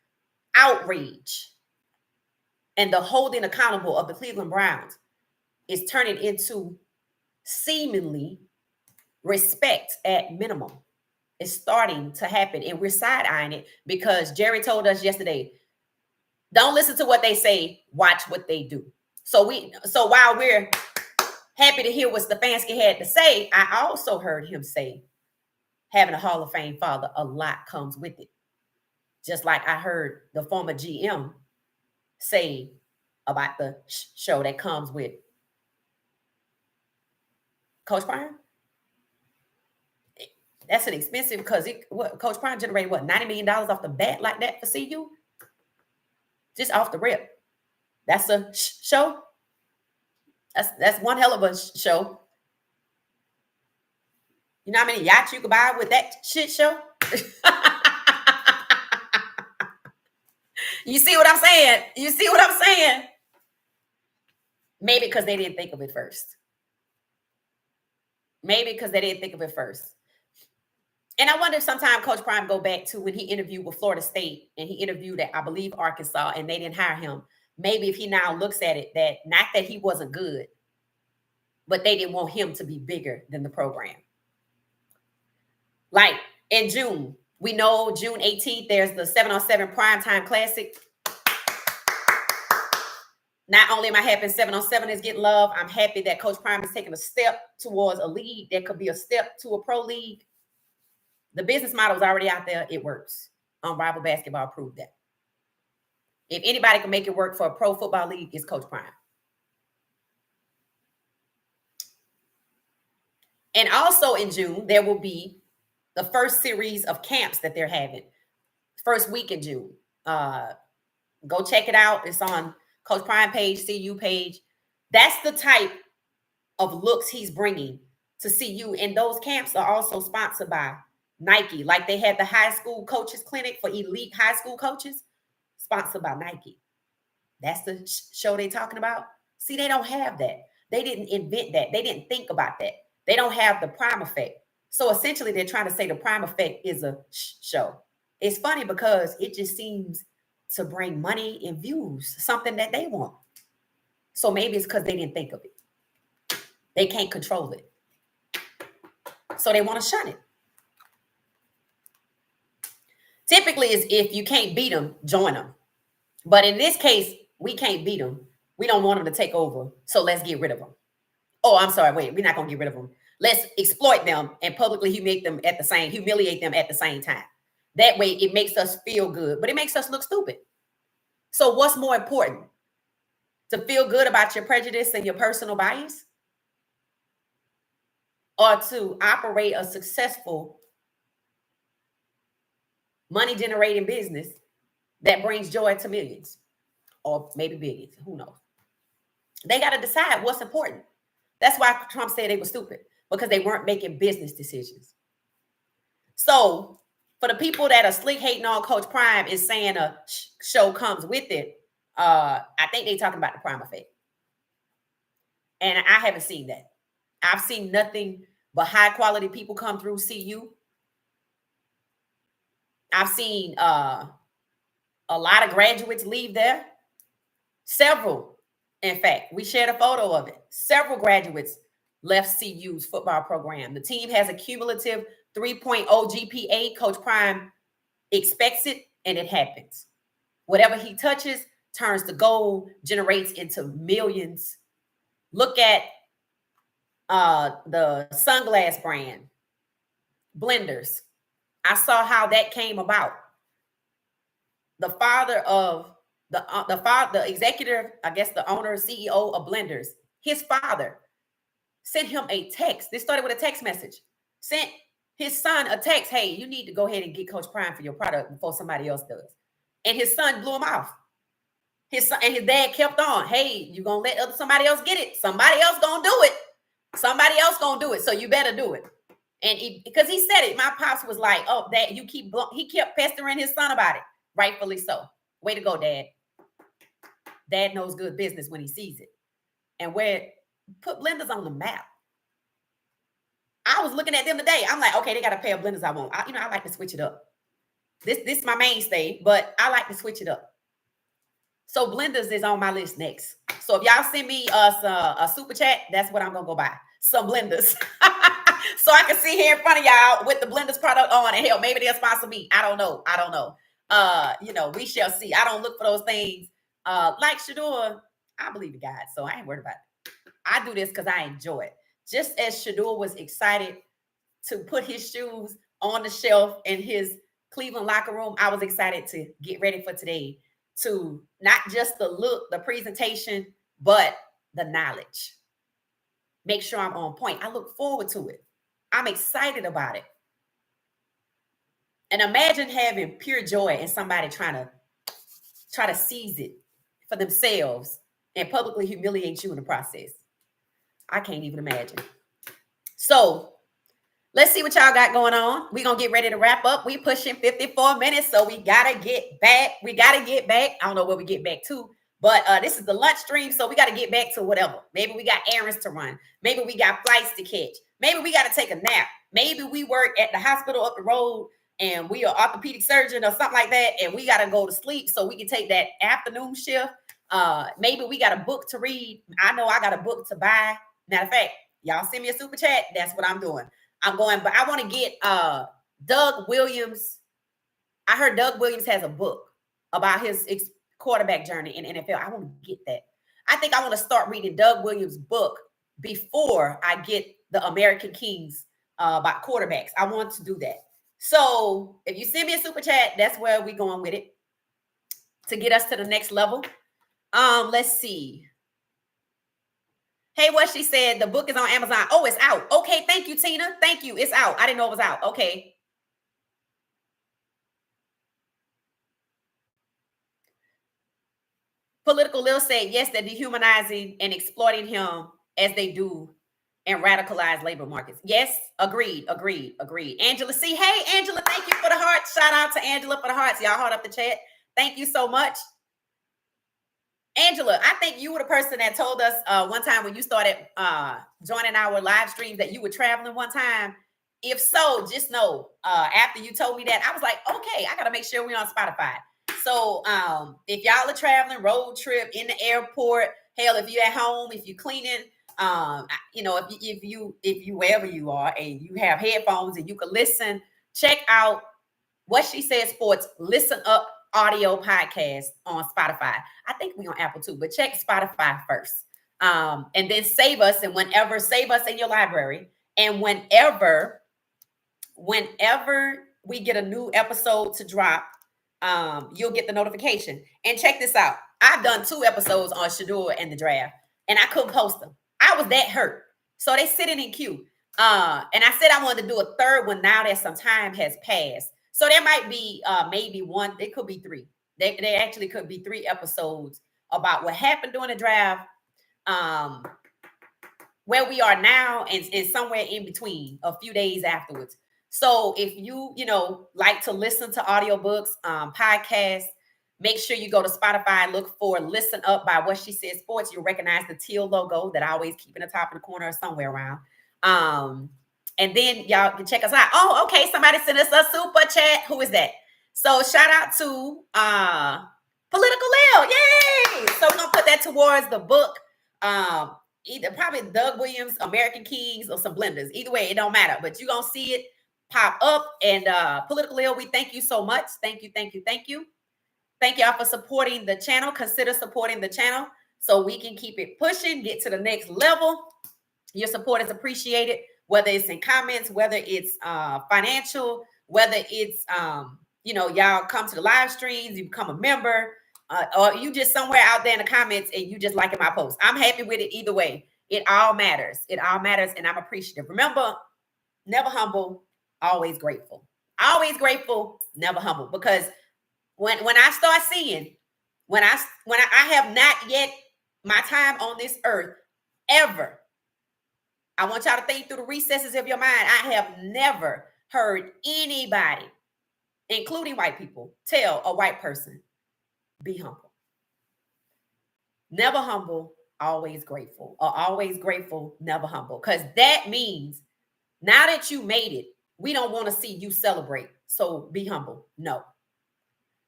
outrage and the holding accountable of the Cleveland Browns is turning into seemingly respect at minimum. It's starting to happen, and we're side-eyeing it because Jerry told us yesterday, don't listen to what they say, watch what they do. So while we're happy to hear what Stefanski had to say, I also heard him say having a Hall of Fame father, a lot comes with it. Just like I heard the former GM say about the show that comes with Coach Prime. That's an expensive because Coach Prime generated what, $90 million off the bat like that for CU? Just off the rip. That's a show. That's one hell of a show. You know how many yachts you could buy with that shit show? You see what I'm saying? You see what I'm saying? Maybe because they didn't think of it first. Maybe because they didn't think of it first. And I wonder if sometime Coach Prime go back to when he interviewed with Florida State and he interviewed at, I believe, Arkansas, and they didn't hire him. Maybe if he now looks at it, that not that he wasn't good, but they didn't want him to be bigger than the program. Like in June, we know June 18th, there's the 7-on-7 Primetime Classic. Not only am I happy 7-on-7 is getting love, I'm happy that Coach Prime is taking a step towards a league that could be a step to a pro league. The business model is already out there. It works. Rival Basketball proved that. If anybody can make it work for a pro football league, it's Coach Prime. And also in June, there will be the first series of camps that they're having. First week in June. Go check it out. It's on Coach Prime page, CU page. That's the type of looks he's bringing to CU. And those camps are also sponsored by Nike. Like they had the high school coaches clinic for elite high school coaches, sponsored by Nike. That's the show they're talking about. See, they don't have that. They didn't invent that. They didn't think about that. They don't have the Prime effect. So essentially, they're trying to say the Prime effect is a show. It's funny because it just seems to bring money and views, something that they want. So maybe it's because they didn't think of it. They can't control it. So they want to shun it. Typically, is if you can't beat them, join them. But in this case, we can't beat them. We don't want them to take over. So let's get rid of them. Oh, I'm sorry. Wait, we're not going to get rid of them. Let's exploit them and publicly humiliate them at the same time. That way it makes us feel good, but it makes us look stupid. So what's more important? To feel good about your prejudice and your personal bias? Or to operate a successful money-generating business that brings joy to millions? Or maybe billions, who knows? They got to decide what's important. That's why Trump said they were stupid, because they weren't making business decisions. So for the people that are slick hating on Coach Prime is saying a show comes with it, I think they're talking about the Prime effect. And I haven't seen that. I've seen nothing but high quality people come through CU. I've seen a lot of graduates leave there. Several, in fact, we shared a photo of it. Several graduates left CU's football program. The team has a cumulative 3.0 GPA. Coach Prime expects it, and it happens. Whatever he touches turns to gold, generates into millions. Look at the sunglass brand, Blenders. I saw how that came about. The father of the executive, I guess the owner, CEO of Blenders, his father sent him a text. This started with a text message. Sent his son a text. Hey, you need to go ahead and get Coach Prime for your product before somebody else does. And his son blew him off. His son and his dad kept on. Hey, you're going to let somebody else get it. Somebody else going to do it. Somebody else going to do it. So you better do it. And because he said it, my pops was like, oh, that you keep, he kept pestering his son about it. Rightfully so. Way to go, Dad. Dad knows good business when he sees it. And where put Blenders on the map. I was looking at them today. I'm like, okay, they got a pair of Blenders I want. I like to switch it up. This is my mainstay, but I like to switch it up. So Blenders is on my list next. So if y'all send me a super chat, that's what I'm going to go buy. Some Blenders. So I can sit here in front of y'all with the Blenders product on, and hell, maybe they'll sponsor me. I don't know. We shall see. I don't look for those things. Like Shedeur, I believe in God, so I ain't worried about it. I do this because I enjoy it. Just as Shedeur was excited to put his shoes on the shelf in his Cleveland locker room, I was excited to get ready for today, to not just the look, the presentation, but the knowledge. Make sure I'm on point. I look forward to it. I'm excited about it. And imagine having pure joy and somebody try to seize it for themselves and publicly humiliate you in the process. I can't even imagine. So let's see what y'all got going on. We're going to get ready to wrap up. We pushing 54 minutes, so we got to get back. I don't know where we get back to, but this is the lunch stream, so we got to get back to whatever. Maybe we got errands to run. Maybe we got flights to catch. Maybe we got to take a nap. Maybe we work at the hospital up the road and we are orthopedic surgeon or something like that, and we got to go to sleep so we can take that afternoon shift. Maybe we got a book to read. I know I got a book to buy. Matter of fact, y'all send me a super chat. That's what I'm doing. I'm going, but I want to get Doug Williams. I heard Doug Williams has a book about his quarterback journey in NFL. I want to get that. I think I want to start reading Doug Williams' book before I get the American Kings about quarterbacks. I want to do that. So if you send me a super chat, that's where we're going with it to get us to the next level. Let's see. Hey, what she said, the book is on Amazon. Oh, it's out. Okay, thank you, Tina. Thank you. It's out. I didn't know it was out. Okay. Political Lil said, yes, they're dehumanizing and exploiting him as they do and radicalized labor markets. Yes, agreed. Angela C. Hey, Angela, thank you for the hearts. Shout out to Angela for the hearts. Y'all heart up the chat. Thank you so much. Angela, I think you were the person that told us one time when you started joining our live streams that you were traveling one time. If so, just know after you told me that, I was like, okay, I got to make sure we're on Spotify. So if y'all are traveling, road trip, in the airport, hell, if you're at home, if you're cleaning, if you wherever you are and you have headphones and you can listen, check out What She Said Sports, Listen Up audio podcast on Spotify. I think we on Apple too, but check Spotify first. And then save us in your library. And whenever we get a new episode to drop, you'll get the notification. And check this out. I've done 2 episodes on Shedeur and the draft, and I couldn't post them. I was that hurt. So they sitting in queue. And I said I wanted to do a third one now that some time has passed. So there might be maybe one, it could be 3. They actually could be 3 episodes about what happened during the draft, where we are now, and somewhere in between, a few days afterwards. So if you like to listen to audiobooks, podcasts, make sure you go to Spotify and look for Listen Up by What She Said Sports. You'll recognize the teal logo that I always keep in the top of the corner or somewhere around. And then y'all can check us out. Oh, okay. Somebody sent us a super chat. Who is that? So shout out to Political Lil. Yay! So we're gonna put that towards the book. Either probably Doug Williams, American Kings, or some blenders. Either way, it don't matter. But you're gonna see it pop up. And Political Lil, we thank you so much. Thank you. Thank y'all for supporting the channel. Consider supporting the channel so we can keep it pushing, get to the next level. Your support is appreciated, whether it's in comments, whether it's financial, whether it's y'all come to the live streams, you become a member, or you just somewhere out there in the comments and you just liking my post. I'm happy with it either way. It all matters. And I'm appreciative. Remember, never humble, always grateful. Always grateful, never humble. Because when I start seeing, when I have not yet my time on this earth ever, I want y'all to think through the recesses of your mind. I have never heard anybody, including white people, tell a white person, be humble. Never humble, always grateful. Or always grateful, never humble. Because that means now that you made it, we don't want to see you celebrate. So be humble. No.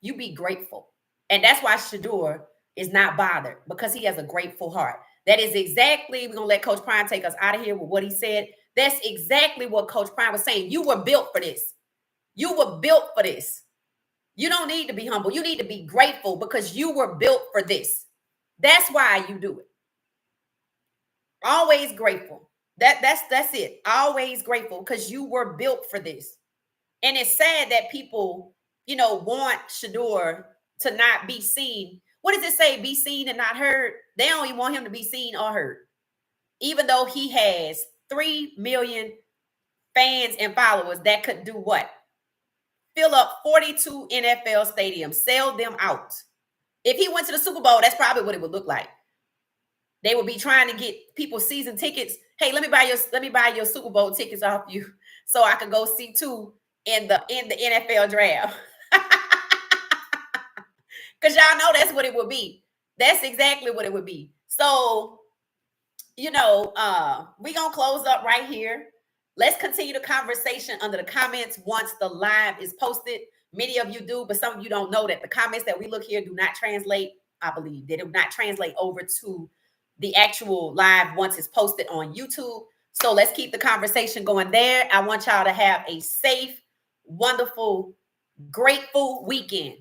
You be grateful. And that's why Shedeur is not bothered, because he has a grateful heart. That is exactly, we're going to let Coach Prime take us out of here with what he said. That's exactly what Coach Prime was saying. You were built for this. You were built for this. You don't need to be humble. You need to be grateful because you were built for this. That's why you do it. Always grateful. That's it. Always grateful because you were built for this. And it's sad that people, want Shedeur to not be seen. What does it say? Be seen and not heard. They don't even want him to be seen or heard. Even though he has 3 million fans and followers that could do what? Fill up 42 NFL stadiums, sell them out. If he went to the Super Bowl, that's probably what it would look like. They would be trying to get people season tickets. Hey, let me buy your Super Bowl tickets off you so I could go see 2 in the NFL draft. Because y'all know that's what it would be. That's exactly what it would be. So, we're going to close up right here. Let's continue the conversation under the comments once the live is posted. Many of you do, but some of you don't know that the comments that we look here do not translate. I believe they do not translate over to the actual live once it's posted on YouTube. So let's keep the conversation going there. I want y'all to have a safe, wonderful, grateful weekend.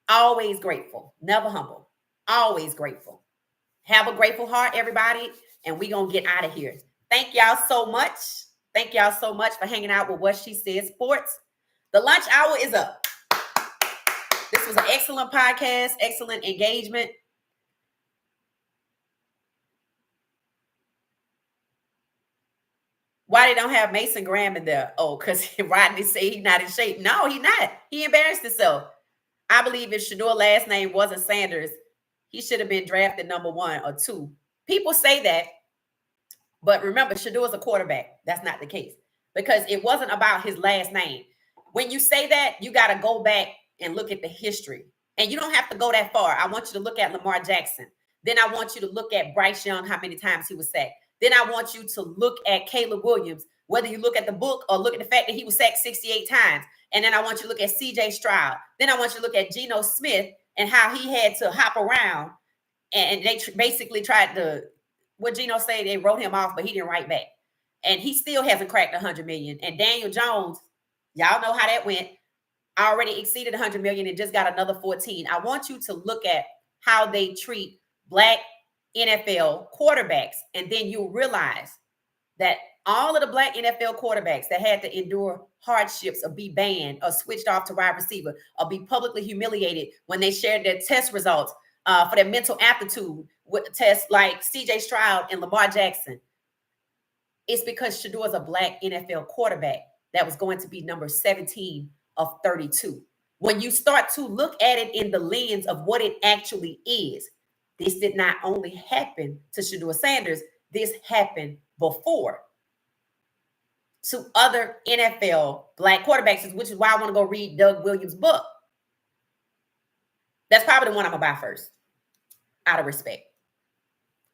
Always grateful, never humble. Always grateful. Have a grateful heart, everybody, and we're going to get out of here. Thank y'all so much. Thank y'all so much for hanging out with What She Said Sports. The lunch hour is up. This was an excellent podcast, excellent engagement. Why they don't have Mason Graham in there? Oh, because Rodney said he's not in shape. No, he's not. He embarrassed himself. I believe if Shedeur's last name wasn't Sanders, he should have been drafted number 1 or 2. People say that, but remember, Shedeur is a quarterback. That's not the case because it wasn't about his last name. When you say that, you got to go back and look at the history. And you don't have to go that far. I want you to look at Lamar Jackson. Then I want you to look at Bryce Young, how many times he was sacked. Then I want you to look at Caleb Williams, whether you look at the book or look at the fact that he was sacked 68 times. And then I want you to look at C.J. Stroud. Then I want you to look at Geno Smith and how he had to hop around. And they basically tried to, what Geno said, they wrote him off, but he didn't write back. And he still hasn't cracked 100 million. And Daniel Jones, y'all know how that went, already exceeded 100 million and just got another 14. I want you to look at how they treat Black NFL quarterbacks. And then you'll realize that all of the Black NFL quarterbacks that had to endure hardships or be banned or switched off to wide receiver or be publicly humiliated when they shared their test results for their mental aptitude with tests like C.J. Stroud and Lamar Jackson, it's because Shedeur is a Black NFL quarterback that was going to be number 17 of 32. When you start to look at it in the lens of what it actually is, this did not only happen to Shedeur Sanders, this happened before to other NFL Black quarterbacks, which is why I want to go read Doug Williams' book. That's probably the one I'm going to buy first, out of respect.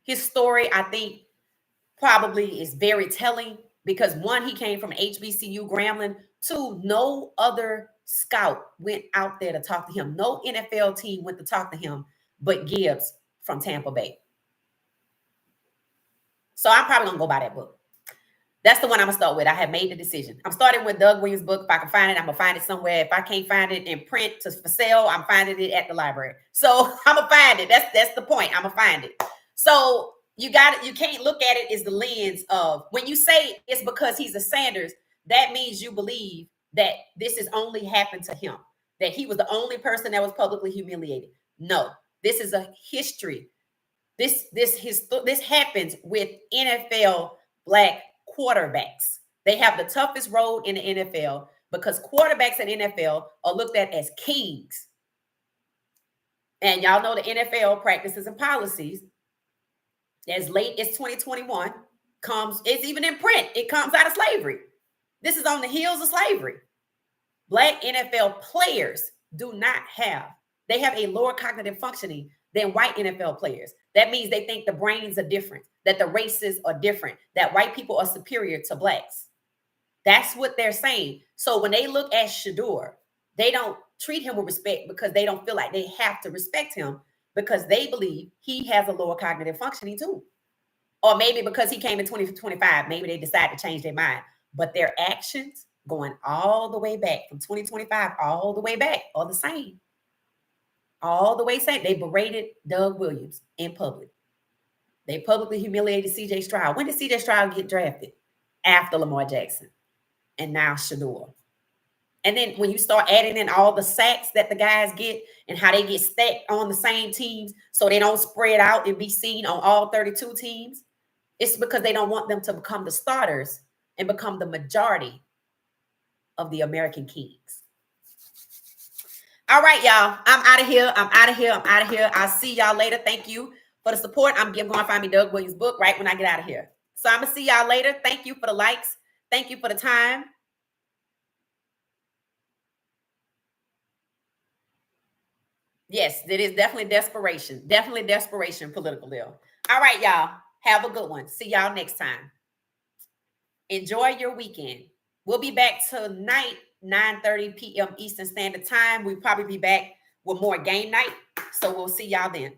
His story, I think, probably is very telling because 1, he came from HBCU Grambling. 2, no other scout went out there to talk to him. No NFL team went to talk to him but Gibbs from Tampa Bay. So I'm probably going to go buy that book. That's the one I'm going to start with. I have made the decision. I'm starting with Doug Williams' book. If I can find it, I'm going to find it somewhere. If I can't find it in print for sale, I'm finding it at the library. So I'm going to find it. That's the point. I'm going to find it. So you can't look at it as the lens of when you say it's because he's a Sanders, that means you believe that this has only happened to him, that he was the only person that was publicly humiliated. No, this is a history. This happens with NFL Black quarterbacks. They have the toughest road in the NFL because quarterbacks in NFL are looked at as kings. And y'all know the NFL practices and policies as late as 2021 it's even in print. It comes out of slavery. This is on the heels of slavery. Black NFL players they have a lower cognitive functioning than white NFL players. That means they think the brains are different, that the races are different, that white people are superior to Blacks. That's what they're saying. So when they look at Shedeur, they don't treat him with respect because they don't feel like they have to respect him because they believe he has a lower cognitive functioning too. Or maybe because he came in 2025, maybe they decide to change their mind. But their actions going all the way back from 2025, all the way back are the same. All the way same. They berated Doug Williams in public. They publicly humiliated C.J. Stroud. When did C.J. Stroud get drafted? After Lamar Jackson. And now Shedeur. And then when you start adding in all the sacks that the guys get and how they get stacked on the same teams so they don't spread out and be seen on all 32 teams, it's because they don't want them to become the starters and become the majority of the American Kings. All right, y'all. I'm out of here. I'll see y'all later. Thank you for the support. I'm going to find me Doug Williams' book right when I get out of here. So I'm going to see y'all later. Thank you for the likes. Thank you for the time. Yes, it is definitely desperation. Definitely desperation, political ill. All right, y'all. Have a good one. See y'all next time. Enjoy your weekend. We'll be back tonight, 9:30 p.m. Eastern Standard Time. We'll probably be back with more game night. So we'll see y'all then.